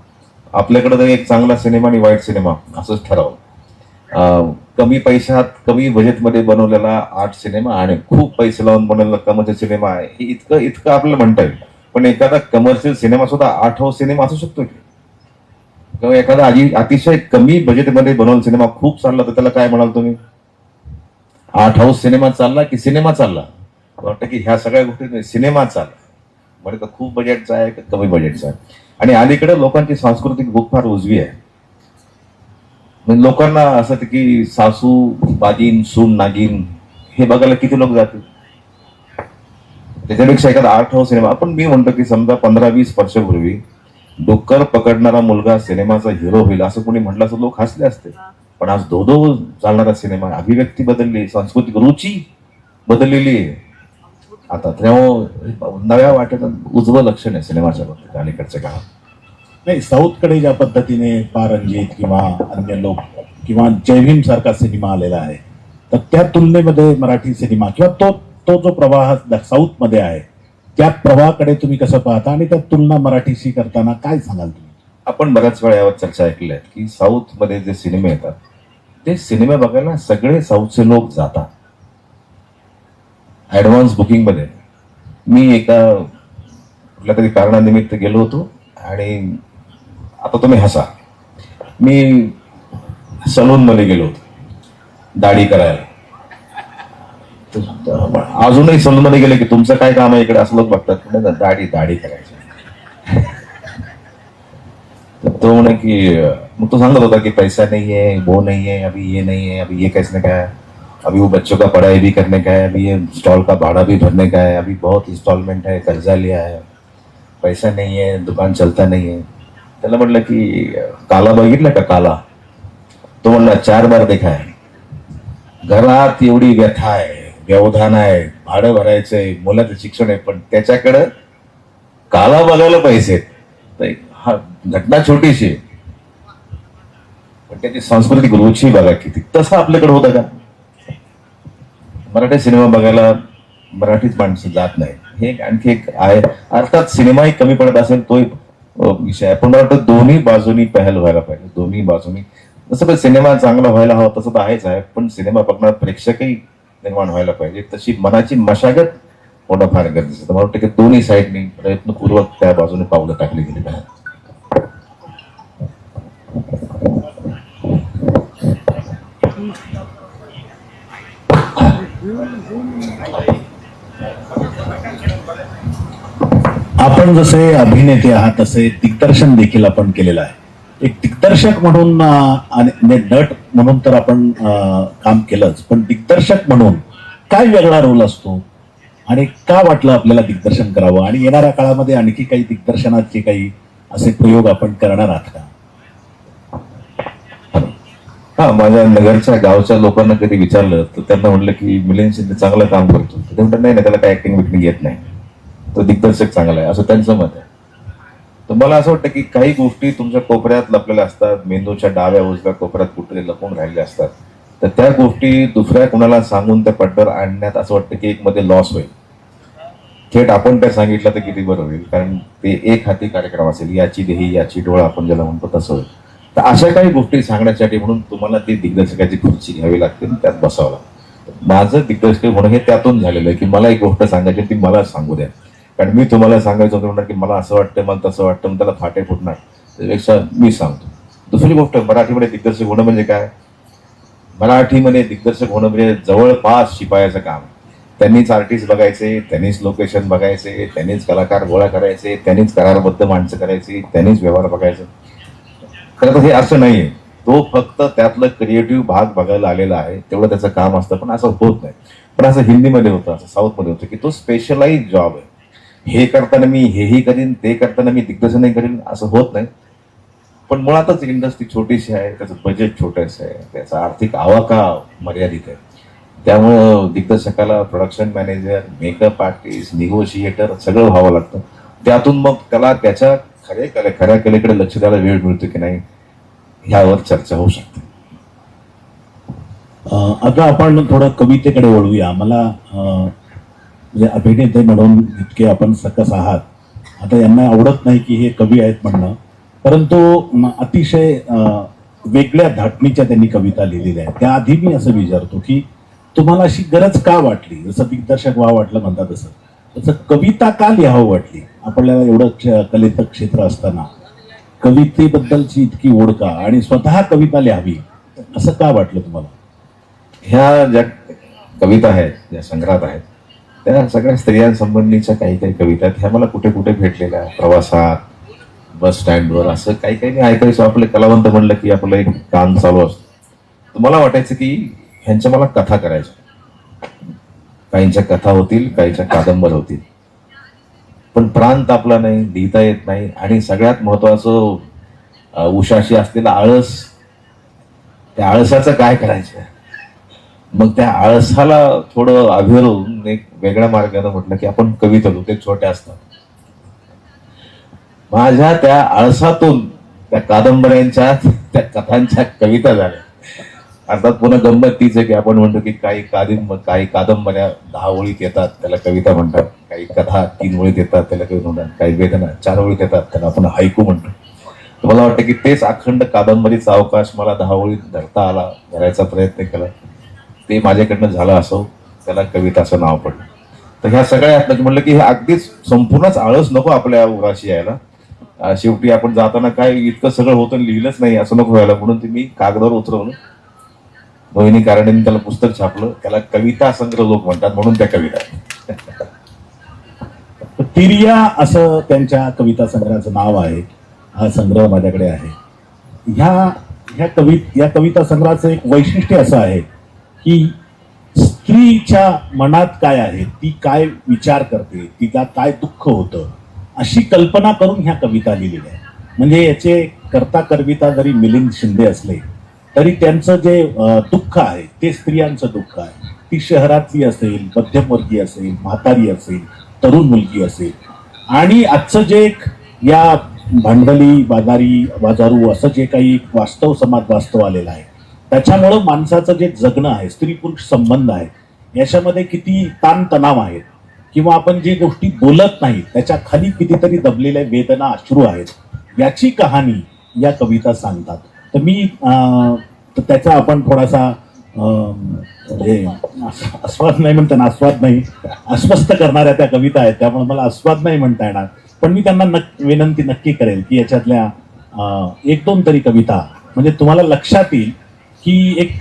आपल्याकडे तर एक चांगला सिनेमा आणि वाईट सिनेमा असंच ठरावं. कमी पैशात कमी बजेटमध्ये बनवलेला आर्ट सिनेमा आणि खूप पैसे लावून बनवलेला कमर्शियल सिनेमा आहे, हे इतकं आपल्याला म्हणता येईल. पण एखादा कमर्शियल सिनेमा सुद्धा आर्ट हाऊस सिनेमा असू शकतो की, किंवा एखादा अतिशय कमी बजेटमध्ये बनवलेला सिनेमा खूप चालला तर त्याला काय म्हणाल तुम्ही? आर्ट हाऊस सिनेमा चालला की सिनेमा चालला? वाटतं की ह्या सगळ्या गोष्टी सिनेमा चालला म्हणजे का खूप बजेटचा आहे का कमी बजेटचा आहे. आणि अलीकडे लोकांची सांस्कृतिक भूक फार उजवी आहे. म्हणजे लोकांना असं की सासू बागीन, सून नागिन हे बघायला किती लोक जातील, त्याच्यापेक्षा एखादा आर्ट हाऊस सिनेमा. आपण मी म्हणतो की समजा 15-20 वर्षापूर्वी डुक्कर पकडणारा मुलगा सिनेमाचा हिरो होईल असं कोणी म्हटलं असं लोक हसले असते. पण आज दो चालणारा सिनेमा, अभिव्यक्ती बदलली, सांस्कृतिक रुची बदललेली आहे. आता तेव्हा नव्या वाटेत उजवं लक्षण आहे सिनेमाच्या बाबतीत अलीकडच्या काळात. नाही, साऊथकडे ज्या पद्धतीने पारंजित किंवा अन्य लोक किंवा जयभीम सारखा सिनेमा आलेला आहे, तर त्या तुलनेमध्ये मराठी सिनेमा किंवा तो तो जो प्रवाह साऊथमध्ये आहे त्या प्रवाहाकडे तुम्ही कसं पाहता आणि त्या तुलना मराठीशी करताना काय सांगाल तुम्ही? आपण बऱ्याच वेळा यावर चर्चा ऐकली आहे की साऊथमध्ये जे सिनेमे येतात ते सिनेमे बघायला सगळे साऊथचे लोक जातात. ऍडव्हान्स बुकिंगमध्ये मी एका कुठल्या तरी कारणानिमित्त गेलो होतो आणि आता तुम्ही हसा, मी सलूनमध्ये गेलो होतो दाढी करायला. अजूनही सलूनमध्ये गेले की तुमचं काय काम आहे इकडे असं लोक बघतात, दाढी करायची. तो म्हणे की मग तो सांगत होता कि पैसा नहीं है, वो नहीं है, अभी ये नहीं है, अभी ये कैसे का है, अभी वो बच्चों का पढ़ाई भी करने का है, अभी ये स्टॉल का भाड़ा भी भरने का है, अभी बहुत इंस्टॉलमेंट है, कर्जा लिया है, पैसा नहीं है, दुकान चलता नहीं है. त्याला म्हटलं की काला बघितलं का काला? तो म्हणला 4 बार देखा आहे. घरात एवढी व्यथा आहे, व्यवधान आहे, भाडं भरायचंय, मुलाचं शिक्षण आहे, पण त्याच्याकडं काला बघायला पैसे आहेत. तर हा घटना छोटीशी पण त्याची सांस्कृतिक रुची बघा किती. तसं आपल्याकडे होतं का? मराठी सिनेमा बघायला मराठीच माणसं जात नाही, हे आणखी एक आहे. अर्थात सिनेमाही कमी पडत असेल तो विषय आहे, पण मला वाटतं दोन्ही बाजूनी पहल व्हायला पाहिजे. दोन्ही बाजूनी जसं काही सिनेमा चांगला व्हायला हवा तसं तर आहेच आहे, पण सिनेमा बघणार प्रेक्षकही निर्माण व्हायला पाहिजे. तशी मनाची मशागत होणं फार गरजेचं आहे. मला वाटतं की दोन्ही साईडनी प्रयत्नपूर्वक त्या बाजूने पावलं टाकली गेली पाहिजे. आपण जसे अभिनेते आहात तसे दिग्दर्शन देखील आपण केलेलं आहे. एक दिग्दर्शक म्हणून आणि नट म्हणून तर आपण काम केलंच, पण दिग्दर्शक म्हणून काय वेगळा रोल असतो आणि का वाटलं आपल्याला दिग्दर्शन करावं? आणि येणाऱ्या काळामध्ये आणखी काही दिग्दर्शनाचे काही असे प्रयोग आपण करणार आहात का? हा, माझ्या नगरच्या गावच्या लोकांना कधी विचारलं तर त्यांना म्हटलं की मिलिंद शिंदे चांगलं काम करतो. ते म्हणतात नाही, त्याला काय ऍक्टिंग विक्टिंग येत नाही, तो दिग्दर्शक चांगला आहे, असं त्यांचं मत आहे. तर मला असं वाटतं की काही गोष्टी तुमच्या कोपऱ्यात लपलेल्या असतात, मेंदूच्या डाव्या उजव्या कोपऱ्यात कुठे लपून राहिल्या असतात. तर त्या गोष्टी दुसऱ्या कुणाला सांगून त्या पडद्यावर आणण्यात असं वाटतं की एक मध्ये लॉस होईल. थेट आपण त्या सांगितलं तर किती बरं होईल, कारण ते एक हाती कार्यक्रम असेल, याची देही याची डोळा आपण ज्याला म्हणतो तसं होईल. तर अशा काही गोष्टी सांगण्यासाठी म्हणून तुम्हाला ती दिग्दर्शकाची खुर्ची घ्यावी लागते, त्यात बसावं लागतं. माझं दिग्दर्शक होणं हे त्यातून झालेलं आहे की मला एक गोष्ट सांगायची ती मला सांगू द्या. कारण मी तुम्हाला सांगायचं होतं म्हणणार की मला असं वाटतं, मला तसं वाटतं, मग त्याला फाटे फुटणार, त्यापेक्षा मी सांगतो. दुसरी गोष्ट, मराठीमध्ये दिग्दर्शक होणं म्हणजे काय? मराठीमध्ये दिग्दर्शक होणं म्हणजे जवळपास शिपायाचं काम. त्यांनीच आर्टिस्ट बघायचे, त्यांनीच लोकेशन बघायचे, त्यांनीच कलाकार गोळा करायचे, त्यांनीच करारबद्ध माणसं करायची, त्यांनीच व्यवहार बघायचे. खरं तर हे असं नाहीये. तो फक्त त्यातलं क्रिएटिव्ह भाग बघायला आलेला आहे, तेवढं त्याचं काम असतं. पण असं होत नाही. पण असं हिंदीमध्ये होतं, असं साऊथमध्ये होतं की तो स्पेशलाइज जॉब आहे. हे करताना मी हेही करीन, ते करताना मी दिग्दर्शनही करीन, असं होत नाही. पण मुळातच इंडस्ट्री छोटीशी आहे, त्याचं बजेट छोटंसं आहे, त्याचा आर्थिक आवाका मर्यादित आहे. त्यामुळं दिग्दर्शकाला production manager, makeup artist, negotiator सगळं व्हावं लागतं. त्यातून मग त्याला त्याच्या खऱ्या कलेकडे लक्ष द्यायला वेळ मिळतो की नाही ह्यावर चर्चा होऊ शकते. आता आपण थोडं कवितेकडे वळूया. मला म्हणजे अभिनेते म्हणून इतके आपण सकस आहात, आता यांना आवडत नाही की हे कवी आहेत म्हणणं, परंतु अतिशय वेगळ्या धाटणीच्या त्यांनी कविता लिहिलेल्या आहेत. त्याआधी मी असं विचारतो की तुम्हाला अशी गरज का वाटली? जसं दिग्दर्शक व्हावं वाटलं म्हणतात तसं कविता का लिहावं वाटली? आपल्याला एवढं कलेचं क्षेत्र असताना कवितेबद्दलची इतकी ओढ का, आणि स्वतः कविता लिहावी असं का वाटलं तुम्हाला? ह्या ज्या कविता आहेत, ज्या संग्रहात आहेत, त्या सगळ्या स्त्रियांसंबंधीच्या काही काही कविता आहेत. ह्या मला कुठे कुठे भेटलेल्या, प्रवासात, बस स्टँडवर, असं काही काही ऐकायचं. आपले कलावंत म्हणलं की आपलं एक कान चालू असतो. तर मला वाटायचं की ह्यांच्या मला कथा करायच्या. काहींच्या कथा होतील, काहींच्या कादंबऱ्या होतील, पण प्रांत आपला नाही, लिहिता येत नाही. आणि सगळ्यात महत्वाचं उशाशी असलेला आळस, त्या आळसाचं काय करायचं? मग त्या आळसाला थोडं अभिरून एक वेगळ्या मार्गाने म्हटलं की आपण कविता लिहू. ते छोट्या असतात. माझ्या त्या आळसातून त्या कादंबऱ्यांच्या त्या कथांच्या कविता झाल्या. अर्थात पुन्हा गंमत तीच आहे की आपण म्हणतो की काही कादंबऱ्या 10 ओळीत येतात त्याला कविता म्हणतात, काही कथा 3 ओळीत येतात त्याला कविता म्हणतात, काही वेदना 4 ओळीत येतात त्याला आपण हायकू म्हणतो. तर मला वाटतं की तेच अखंड कादंबरीचा अवकाश मला 10 ओळीत धरता आला, धरायचा प्रयत्न केला, ते माझ्याकडनं झालं असो, त्याला कविता असं नाव पडलं. तर ह्या सगळ्यात म्हटलं की हे अगदीच संपूर्णच आळस नको आपल्या उराशी यायला. शेवटी आपण जाताना काय इतकं सगळं होतं लिहिलंच नाही असं नको व्हायला, म्हणून ते मी कागदावर उतरवलं. मोहिनी कारणेंनी त्याला पुस्तक छापलं, त्याला कविता संग्रह लोक म्हणतात, म्हणून त्या कविता. तिरिया असं त्यांच्या कविता संग्रहाचं नाव आहे. हा संग्रह माझ्याकडे आहे. या कविता संग्रहाचं एक वैशिष्ट्य असं आहे की स्त्रीच्या मनात काय आहे, ती काय विचार करते, तिला काय दुःख होतं, अशी कल्पना करून ह्या कविता लिहिलेल्या आहेत. म्हणजे याचे कर्ता करविता जरी मिलिंद शिंदे असले तरी त्यांचं जे दुःख आहे ते स्त्रियांचं दुःख आहे. ती शहरातली असेल, मध्यमवर्गीय असेल, म्हातारी असेल, तरुण मुलगी असेल, आणि आजचं जे एक या भांडवली बाजारू असं जे काही समाज वास्तव आलेलं आहे, त्याच्यामुळं माणसाचं जे जगणं आहे, स्त्री पुरुष संबंध आहे, याच्यामध्ये किती ताणतणाव आहेत, किंवा आपण जे गोष्टी बोलत नाही त्याच्या खाली कितीतरी दबलेल्या वेदना, अश्रू आहेत, याची कहाणी या कविता सांगतात. तर मी त्याचा आपण थोडासा म्हणजे आस्वाद नाही म्हणताना, आस्वाद नाही, अस्वस्थ करणाऱ्या त्या कविता आहेत, त्यामुळे मला आस्वाद नाही म्हणता येणार, पण मी त्यांना विनंती नक्की करेल की याच्यातल्या 1-2 तरी कविता म्हणजे तुम्हाला लक्षात येईल की एक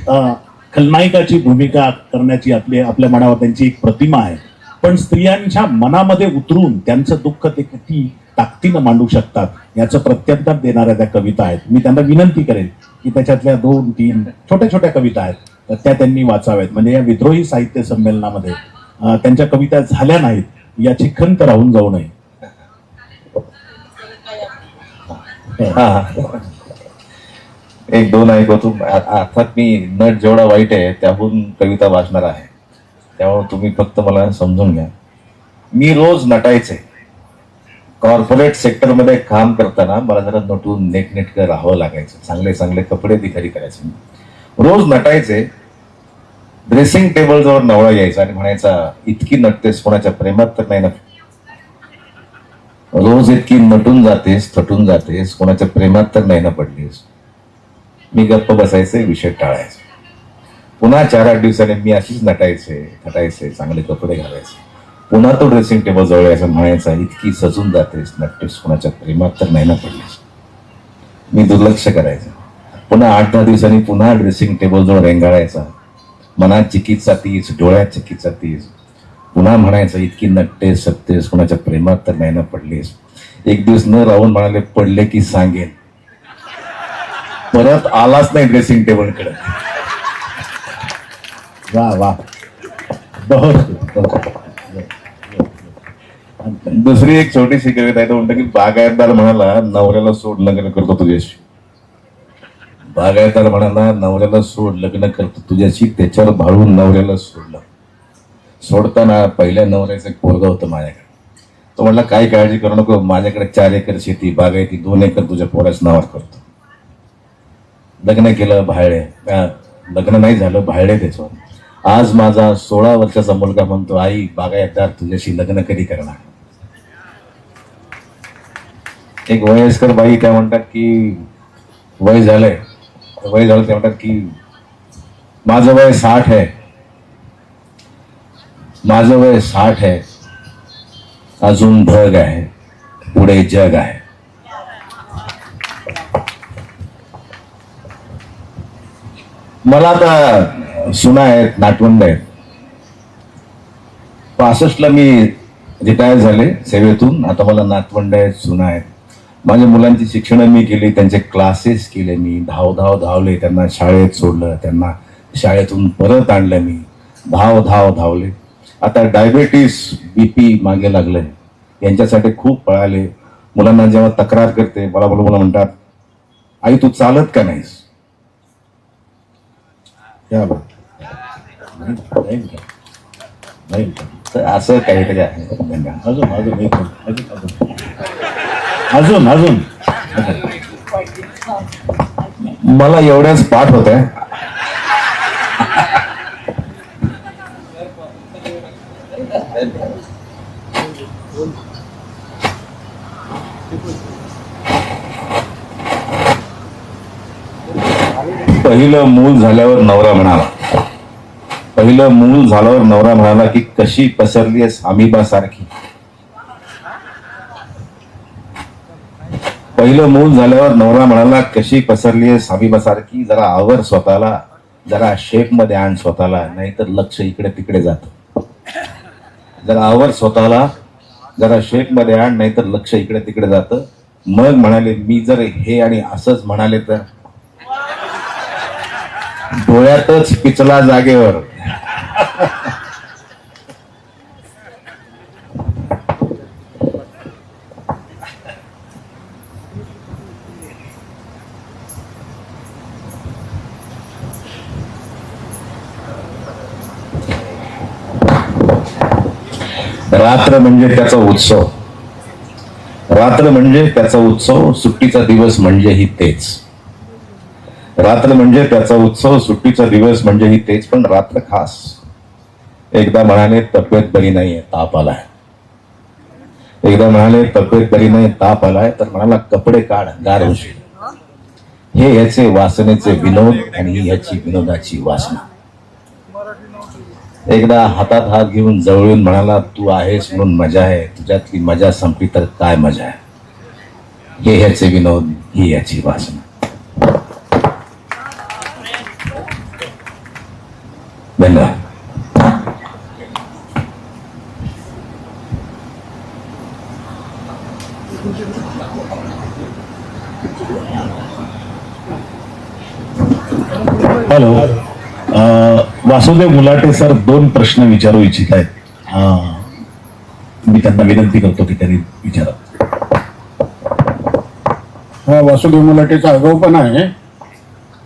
खलनायकाची भूमिका करण्याची आपल्या मनावर त्यांची एक प्रतिमा आहे, पण स्त्रियांच्या मनामध्ये उतरून त्यांचं दुःख ते किती ताकदीनं मांडू शकतात याचं प्रत्युत्तर देणाऱ्या त्या कविता आहेत. मी त्यांना विनंती करेन की त्याच्यातल्या 2-3 छोट्या छोट्या कविता आहेत तर त्या त्यांनी वाचाव्यात. म्हणजे या विद्रोही साहित्य संमेलनामध्ये त्यांच्या कविता झाल्या नाहीत याची खंत राहून जाऊ नये. एक 2 ऐकवतो. अर्थात मी नट जेवढा वाईट आहे त्याहून कविता वाचणार आहे, त्यामुळे तुम्ही फक्त मला समजून घ्या. मी रोज नटायचे. कॉर्पोरेट सेक्टरमध्ये काम करताना मला जरा नटून नेटनेटकं राहावं लागायचं, चांगले चांगले कपडे दिखारी करायचे, रोज नटायचे. ड्रेसिंग टेबल जवळ नवळा यायचा आणि म्हणायचा, इतकी नटतेस कोणाच्या प्रेमात तर नाही ना, रोज इतकी नटून जातेस, थटून जातेस, कोणाच्या प्रेमात तर नाही ना पडलीस. मी गप्प बसायचे, विषय टाळायचे. पुन्हा 4-8 दिवसांनी मी अशीच नटायचे, थटायचे, चांगले कपडे घालायचे. पुन्हा तो ड्रेसिंग टेबल जवळ यायचा, म्हणायचा, इतकी सजून जातेस, नटतेस, कोणाच्या प्रेमात तर नाही ना पडलीस. मी दुर्लक्ष करायचं. पुन्हा 8-10 दिवसांनी पुन्हा ड्रेसिंग टेबल जवळ रेंगाळायचा, मनात चिकीचा तीच, डोळ्यात चिकीचा तीच. पुन्हा म्हणायचं, इतकी नटतेस, सत्तेस, कोणाच्या प्रेमात तर नाही ना पडलीस. एक दिवस न राहून म्हणाले, पडले की सांगेन. परत आलाच नाही ड्रेसिंग टेबल कडे. वा वा, दुसरी एक छोटीशी कविता आहे, तो म्हणतो की बागायतदार म्हणाला, नवऱ्याला सोड, लग्न करतो तुझ्याशी. बागायतदार म्हणाला, नवऱ्याला सोड, लग्न करतो तुझ्याशी. त्याच्यावर भाळून नवऱ्याला सोडलं. सोडताना पहिल्या नवऱ्याचं एक पोरगा होतं माझ्याकडे. तो म्हटला, काही काळजी करू नको, माझ्याकडे 4 एकर शेती, बागायती, 2 एकर तुझ्या पोराच नावावर करतो. लग्न केलं, भाळले. लग्न नाही झालं, भाळले त्याच्यावर. आज माझा 16 वर्षाचा मुलगा म्हणतो, आई बागायतदार तुझ्याशी लग्न कधी करणार. एक वयस्कर बाई त्या म्हणतात की वय झालं ते म्हणतात की माझं वय 60 आहे, माझं वय 60 आहे, अजून ढग आहे, पुढे जग आहे. मला आता सुना आहेत, नातवंड आहेत. 65ला मी रिटायर झाले सेवेतून. आता मला नातवंड आहेत, सुना आहेत. माझ्या मुलांची शिक्षण मी केली, त्यांचे क्लासेस केले मी, धावले, त्यांना शाळेत सोडलं, त्यांना शाळेतून परत आणलं मी, धावले. आता डायबेटीस, BP मागे लागलंय, यांच्यासाठी खूप पळाले. मुलांना जेव्हा तक्रार करते, मला म्हणतात, आई तू चालत का नाहीस. नाही तर असं काहीतरी आहे. अजून अजून अजून मला एवढ्याच पाठ होत आहे. पहिलं मूल झाल्यावर नवरा म्हणाला, पहिलं मूल झाल्यावर नवरा म्हणाला की कशी पसरली आहेस अमिबा सारखी. पहिलं मूल झाल्यावर नवरा म्हणाला कशी पसरली आहेस अमिबा सारखी, जरा आवर स्वतःला, जरा शेप मध्ये आण स्वतःला, नाहीतर लक्ष इकडे तिकडे जात. जरा आवर स्वतःला, जरा शेप मध्ये आण, नाहीतर लक्ष इकडे तिकडे जात. मग म्हणाले मी जर हे आणि असंच म्हणाले तर डोळ्यातच पिचला जागेवर. रात्र म्हणजे त्याचा उत्सव, रात्र म्हणजे त्याचा उत्सव, सुट्टीचा दिवस म्हणजेही तेच. रात्र म्हणजे त्याचा उत्सव, सुट्टीचा दिवस म्हणजेही तेच. पण रात्र खास. एकदा म्हणाले तब्येत बरी नाहीये, ताप आलाय. एकदा म्हणाले तब्येत बरी नाही, ताप आलाय. तर म्हणाला कपडे काढ, गार होशील. हे याचे वासनेचे विनोद आणि ही ह्याची विनोदाची वासना. एकदा हातात हात घेऊन जवळून म्हणाला तू आहेस म्हणून मजा आहे, तुझ्यातली मजा संपली तर काय मजा आहे. हे ह्याचे विनोद, ही याची वासना. धन्यवाद. हॅलो, वासुदेव मुलाटे सर 2 प्रश्न विचारू इच्छित आहेत. मी त्यांना विनंती करतो की त्यांनी विचारा. हा वासुदेव मुलाटेचा आगाऊपणा आहे.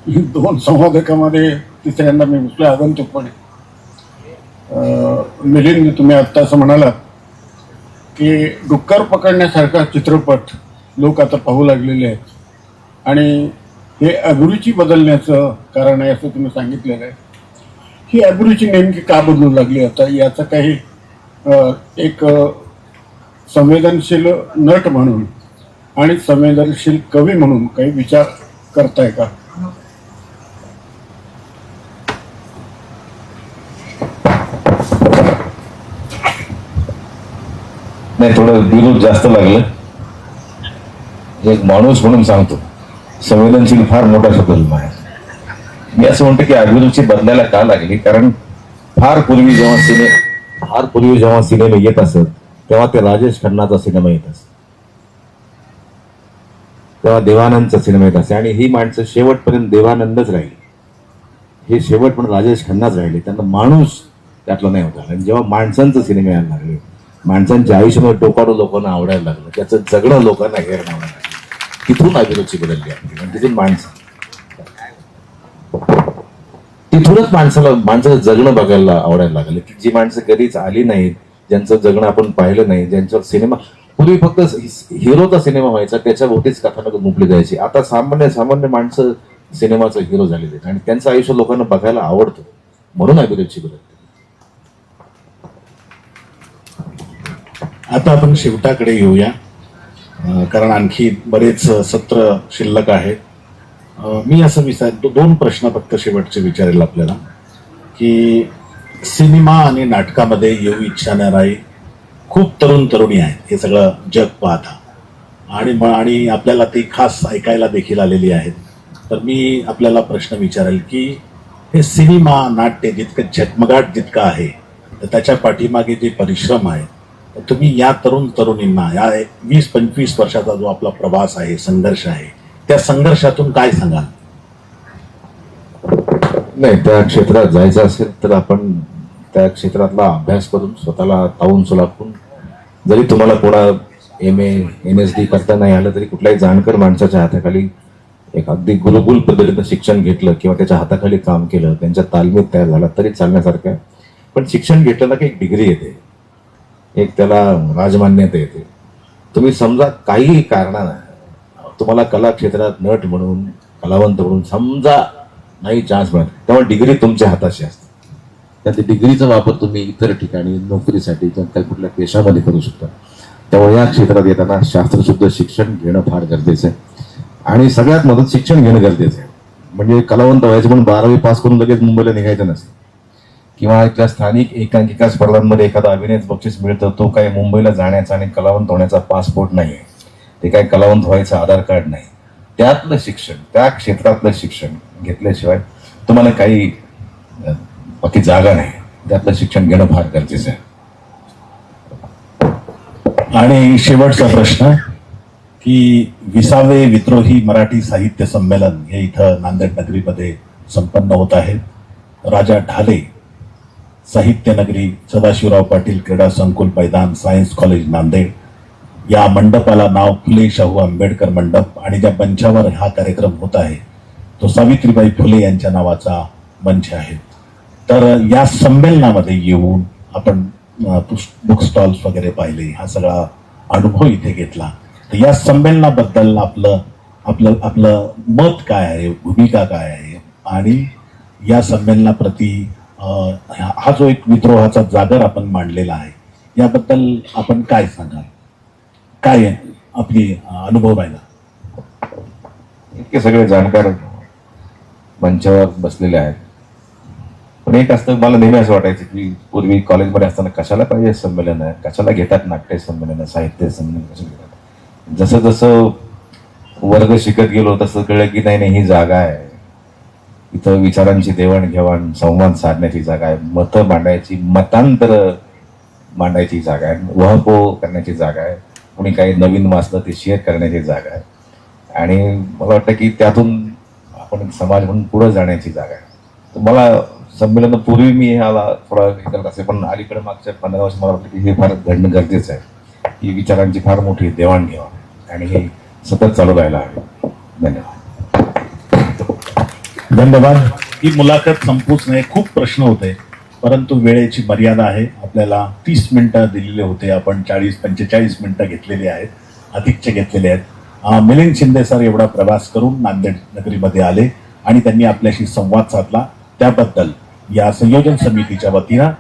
2 संवादकामध्ये तिसऱ्यांदा मी बसलो आगंतुकपणे. मिलिंद, तुम्ही आत्ता असं म्हणालात की डुक्कर पकडण्यासारखा चित्रपट लोक आता पाहू लागलेले आहेत आणि हे अभिरुची बदलण्याचं कारण आहे असं तुम्ही सांगितलेलं आहे. ही अभिरुची नेमकी का बदलू लागली आता, याचा काही एक संवेदनशील नट म्हणून आणि संवेदनशील कवी म्हणून काही विचार करताय का? नाही, थोडं विरोध जास्त लागलं. एक माणूस म्हणून सांगतो, संवेदनशील फार मोठा शब्द आहे. मी असं म्हणतो की अभिरुची बदलायला का लागली, कारण फार पूर्वी जेव्हा सिनेमे येत असत तेव्हा ते राजेश खन्नाचा सिनेमा येत असत, तेव्हा देवानंदचा सिनेमा येत असे. आणि ही माणसं शेवटपर्यंत देवानंदच राहिली, हे शेवट पण राजेश खन्नाच राहिले. त्यांना माणूस त्यातला नाही होता. आणि जेव्हा माणसांचं सिनेमे यायला लागले, माणसांच्या आयुष्यामध्ये टोकाडो लोकांना आवडायला लागलं, त्याचं जगणं लोकांना हेरणं आवडायला लागलं. तिथून अभिरुची बदलली आपली. आणि तिथून तिथूनच माणसाचं जगणं बघायला आवडायला लागलं. की जी माणसं कधीच आली नाहीत, ज्यांचं जगणं आपण पाहिलं नाही, ज्यांच्यावर सिनेमा पूर्वी फक्त हिरोचा सिनेमा व्हायचा, त्याच्याभोवतीच कथानक मुकली जायची. आता सामान्य माणसं सिनेमाचं हिरो झालेले आहेत आणि त्यांचं आयुष्य लोकांना बघायला आवडतं, म्हणून अभिरुची बदलते. आता आपण शेवटाकडे येऊया, कारण आणखी बरेच सत्र शिल्लक आहेत. मी असं 2 प्रश्न फक्त शेवटचे विचारेल आपल्याला, की सिनेमा आणि नाटकामध्ये येऊ इच्छाणारी खूप तरुणी आहेत, हे सगळं जग पाहता आणि आपल्याला ती खास ऐकायला देखील आलेली आहेत. तर मी आपल्याला प्रश्न विचारेल की हे सिनेमा नाट्य जितकं झगमगाट जितकं आहे, तर त्याच्या पाठीमागे जे परिश्रम आहे, तर तुम्ही या तरुणींना या 20-25 वर्षाचा जो आपला प्रवास आहे, संघर्ष आहे, त्या संघर्षातून काय सांगाल? नाही, त्या क्षेत्रात जायचं असेल तर आपण त्या क्षेत्रातला अभ्यास करून स्वतःला तावून सुलाखून, जरी तुम्हाला कोणा MA NSD करता नाही आलं तरी कुठल्याही जाणकार माणसाच्या हाताखाली एक अगदी गुरुकुल पद्धतीनं शिक्षण घेतलं किंवा त्याच्या हाताखाली काम केलं, त्यांच्या तालमीत तयार झाला तरी चालण्यासारखं आहे. पण शिक्षण घेतलं ना की एक डिग्री येते, एक त्याला राजमान्यता येते. तुम्ही समजा काही कारणानं तुम्हाला कला क्षेत्रात नट म्हणून कलावंत म्हणून समजा नाही चान्स मिळत, तेव्हा डिग्री तुमच्या हाताशी असते. त्या डिग्रीचा वापर तुम्ही इतर ठिकाणी नोकरीसाठी किंवा काही कुठल्या पेशामध्ये करू शकता. त्यामुळे या क्षेत्रात येताना शास्त्रशुद्ध शिक्षण घेणं फार गरजेचं आहे. आणि सगळ्यात महत्त्वाचं शिक्षण घेणं गरजेचं आहे. म्हणजे कलावंत व्हायचं पण 12वी पास करून लगेच मुंबईला निघायचं नसतं, किंवा इथल्या स्थानिक एकांकिका स्पर्धांमध्ये एखादा अभिनय बक्षीस मिळतं, तो काही मुंबईला जाण्याचा आणि कलावंत होण्याचा पासपोर्ट नाही आहे. ते काही कलावंत व्हायचं आधार कार्ड नाही. त्यातलं शिक्षण, त्या क्षेत्रातलं शिक्षण घेतल्याशिवाय तुम्हाला काही बाकी जागा नाही. त्यातलं शिक्षण घेणं फार गरजेचं आहे. आणि शेवटचा प्रश्न की 20वे विद्रोही मराठी साहित्य संमेलन हे इथं नांदेड नगरीमध्ये संपन्न होत आहे. राजा ढाले साहित्य नगरी, सदाशिवराव पाटील क्रीडा संकुल मैदान, सायन्स कॉलेज नांदेड या मंडपाला नाव फुले शाहू आंबेडकर मंडप, आणि ज्या मंचावर हा कार्यक्रम होत आहे तो सावित्रीबाई फुले यांच्या नावाचा मंच आहे. तर या संमेलनामध्ये येऊन आपण बुक स्टॉल्स वगैरे पाहिले, हा सगळा अनुभव इथे घेतला. तर या संमेलनाबद्दल आपलं आपलं आपलं मत काय आहे, भूमिका काय आहे, आणि या संमेलनाप्रती हा जो एक विद्रोहाचा जागर आपण मांडलेला आहे याबद्दल आपण काय सांगाल? काय आपली अनुभव राहिला? इतके सगळे जाणकार मंचावर बसलेले आहेत. पण एक असतं, मला नेहमी असं वाटायचं की पूर्वी कॉलेजमध्ये असताना कशाला पाहिजे संमेलन आहे, कशाला घेतात नाट्य संमेलन, साहित्य संमेलन कसं घेतात. जसं जसं वर्ग शिकत गेलो तसं कळलं की नाही नाही, ही जागा आहे, इथं विचारांची देवाणघेवाण संवाद साधण्याची जागा आहे, मतं मांडायची, मतांतर मांडायची जागा आहे, वहपो करण्याची जागा आहे, कोणी काही नवीन वाचलं ते शेअर करण्याची जागा आहे. आणि मला वाटतं की त्यातून आपण एक समाज म्हणून पुढे जाण्याची जागा आहे. तर मला संमेलन पूर्वी मी ह्याला थोडा हे करत असे, पण अलीकडे मागच्या 15 वर्ष मला वाटतं की हे फार घडणं गरजेचं आहे. ही विचारांची फार मोठी देवाणघेवाण आणि हे सतत चालू राहायला हवे. धन्यवाद. धन्यवाद. ही मुलाखत संपूच नाही, खूप प्रश्न होते, परंतु वेळेची मर्यादा आहे. आपल्याला 30 मिनिटं दिलेले होते, आपण 40-45 मिनिटं घेतलेली आहेत, अधिकचे घेतलेले आहेत. मिलिंद शिंदे सर एवढा प्रवास करून नांदेड नगरीमध्ये आले आणि त्यांनी आपल्याशी संवाद साधला. त्याबद्दल या संयोजन समितीच्या वतीनं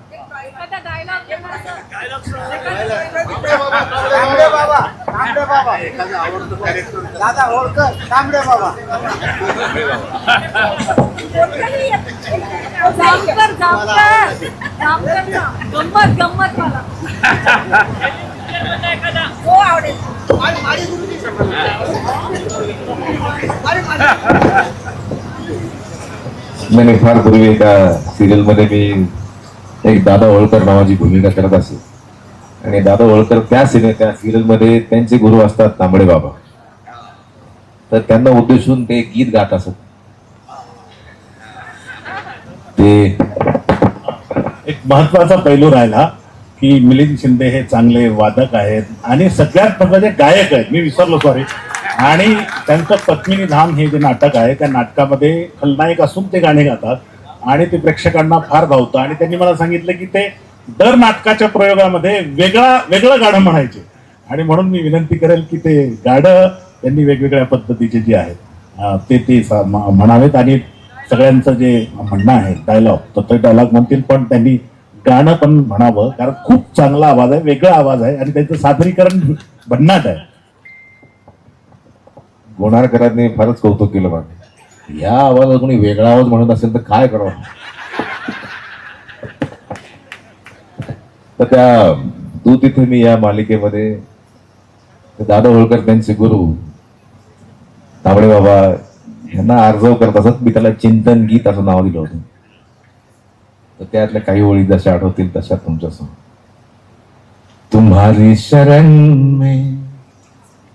नाही, फार पूर्वी एका सिरियल मध्ये मी एक दादा होळकर नावाची भूमिका करत असे, आणि दादा होळकर त्या सिरियल मध्ये त्यांचे गुरु असतात तांबडे बाबा. तर त्यांना उद्देशून ते गीत गात असत. ते एक महत्वाचा पैलू राहिला की मिलिंद शिंदे हे चांगले वादक आहेत आणि सगळ्यात महत्वाचे गायक आहेत. मी विसरलो, सॉरी. आणि त्यांचं पद्मिनी धाम हे जे नाटक आहे त्या नाटकामध्ये खलनायक असून ते गाणे गातात आणि ते प्रेक्षकांना फार भावतं. आणि त्यांनी मला सांगितलं की ते दर नाटकाच्या प्रयोगामध्ये वेगळं गाणं म्हणायचे. आणि म्हणून मी विनंती करेल की ते गाणं त्यांनी वेगवेगळ्या पद्धतीचे जे आहेत ते म्हणावेत. आणि सगळ्यांचं जे म्हणणं आहे डायलॉग, तर ते डायलॉग म्हणतील, पण त्यांनी गाणं पण म्हणावं, कारण खूप चांगला आवाज आहे, वेगळा आवाज आहे आणि त्यांचं सादरीकरण भन्नाट आहे. गोणारकरांनी फारच कौतुक केलं माझं. या आवाजात कोणी वेगळा आवाज म्हणत असेल तर काय करावं. तर त्या तू तिथे मी या मालिकेमध्ये दादा होळकर त्यांचे गुरु तांबडे बाबा यांना अर्जव करत असत. मी त्याला चिंतन गीत असं नाव दिलं होतं. तर त्यातल्या काही ओळी जशा आठवतील तशा तुमच्यासमोर. तुम्हारी शरण में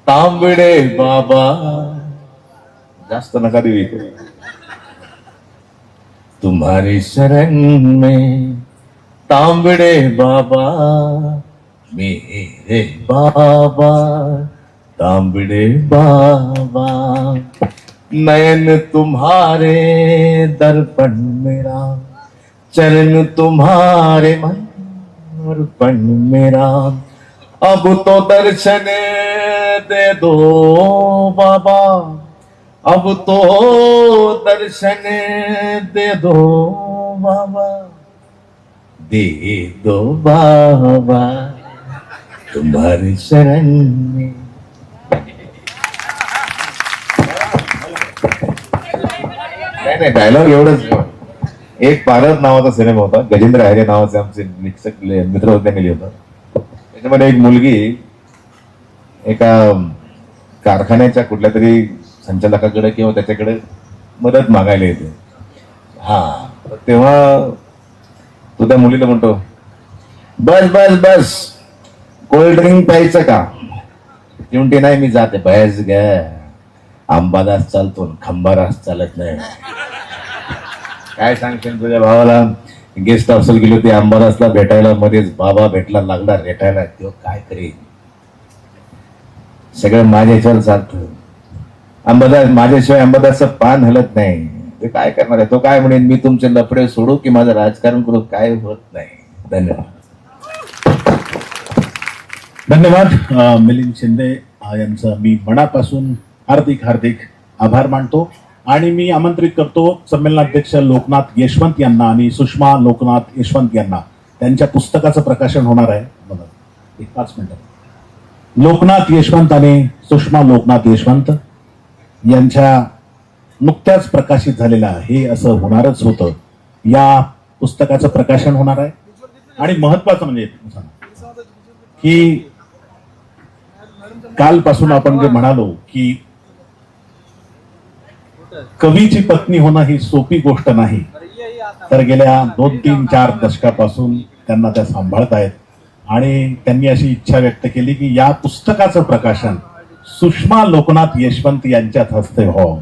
तांबडे बाबा, जास्त नका देऊ इकडे. तुम्हारी शरण में तांबडे बाबा, मेरे बाबा तांबडे बाबा, नयन तुम्हारे दर्पण मेरा, चरण तुम्हारे मन अर्पण मेरा, अब तो दर्शन दे दो बाबा, अब तो दर्शन दे दो बाबा, दे दो बाबा तुम्हारे शरण में. नाही डायलॉग एवढंच. एक पारद नावाचा सिनेमा होता, गजेंद्र आयरे नावाचे आमचे मित्र होते, त्यांनी लिहिलं होतं. त्याच्यामध्ये एक मुलगी एका कारखान्याच्या कुठल्या तरी संचालकाकडे किंवा त्याच्याकडे मदत मागायला येते. हा, तेव्हा तो त्या मुलीला म्हणतो, बस बस बस कोल्ड ड्रिंक प्यायचं का? ती म्हणते, नाही मी जाते. बस ग, अंबादास चालतो, खंबादास चालत नाही. काय सांगशील तुझ्या भावाला? गेस्ट हाऊसला गेलो ते अंबादासला भेटायला, मध्येच बाबा भेटला, लागला रेटायला. तो काय करेल? सगळं माझ्या याच्यावर चालतं. अंबादास माझ्याशिवाय अंबादासचं पान हलत नाही. ते काय करणार आहे? तो काय म्हणेन, मी तुमचे लफडे सोडू की माझं राजकारण करू? काय होत नाही. धन्यवाद. धन्यवाद. मिलिंद शिंदे यांचं मी मनापासून हार्दिक हार्दिक आभार मानतो आणि मी आमंत्रित करतो संमेलनाध्यक्ष लोकनाथ यशवंत यांना आणि सुषमा लोकनाथ यशवंत यांना. त्यांच्या पुस्तकाचं प्रकाशन होणार आहे. बघा, एक 5 मिनिटं. लोकनाथ यशवंत आणि सुषमा लोकनाथ यशवंत यांच्या नुकत्याच प्रकाशित झालेला हे असं होणारच होतं या पुस्तकाचं प्रकाशन होणार आहे. आणि महत्वाचं म्हणजे की कालपासून आपण जे म्हणालो की कवीची पत्नी होणं ही सोपी गोष्ट नाही, तर गेल्या 2, 3, 4 दशकापासून त्यांना त्या सांभाळत आहेत आणि त्यांनी अशी इच्छा व्यक्त केली की या पुस्तकाचं प्रकाशन सुषमा लोकनाथ यशवंत यांच्याच हस्ते व्हावं.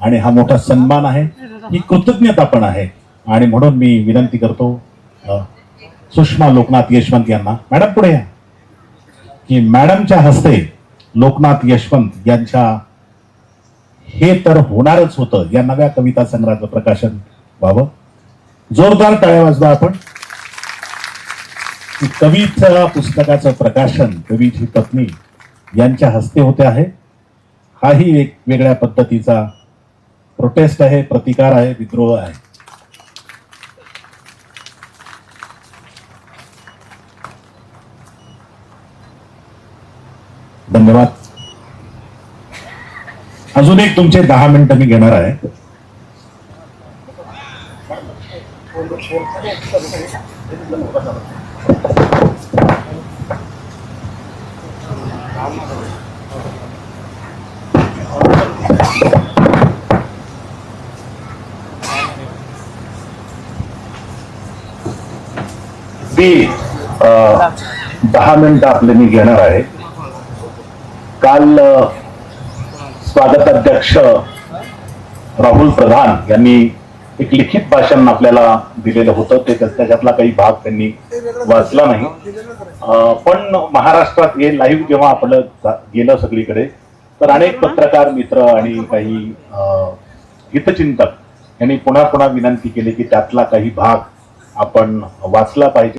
आणि हा मोठा सन्मान आहे, ही कृतज्ञता पण आहे. आणि म्हणून मी विनंती करतो सुषमा लोकनाथ यशवंत यांना, मॅडम पुढे या, की मॅडमच्या हस्ते लोकनाथ यशवंत यांच्या हे तर होणारच होतं या नव्या कविता संग्रहाचं प्रकाशन व्हावं. जोरदार टाळ्या वाजवा आपण. कवीच्या पुस्तकाचं प्रकाशन कवीची पत्नी यांच्या हस्ते होते आहे. हाही एक वेगळ्या पद्धतीचा प्रोटेस्ट आहे, प्रतिकार आहे, विद्रोह आहे. धन्यवाद. अजून एक तुमचे 10 मिनिटं मी घेणार आहे. मी 10 मिनिटं आपले मी घेणार आहे. काल स्वागताध्यक्ष राहुल प्रधान यांनी एक लिखित भाषण आपल्याला दिलेलं होतं. ते त्याच्यातला काही भाग त्यांनी वाचला नाही. पण महाराष्ट्रात हे लाईव्ह जेव्हा आपलं गेलं सगळीकडे, तर अनेक पत्रकार मित्र आणि काही हितचिंतक यांनी पुन्हा पुन्हा विनंती केली की त्यातला काही भाग आपण वाचला पाहिजे.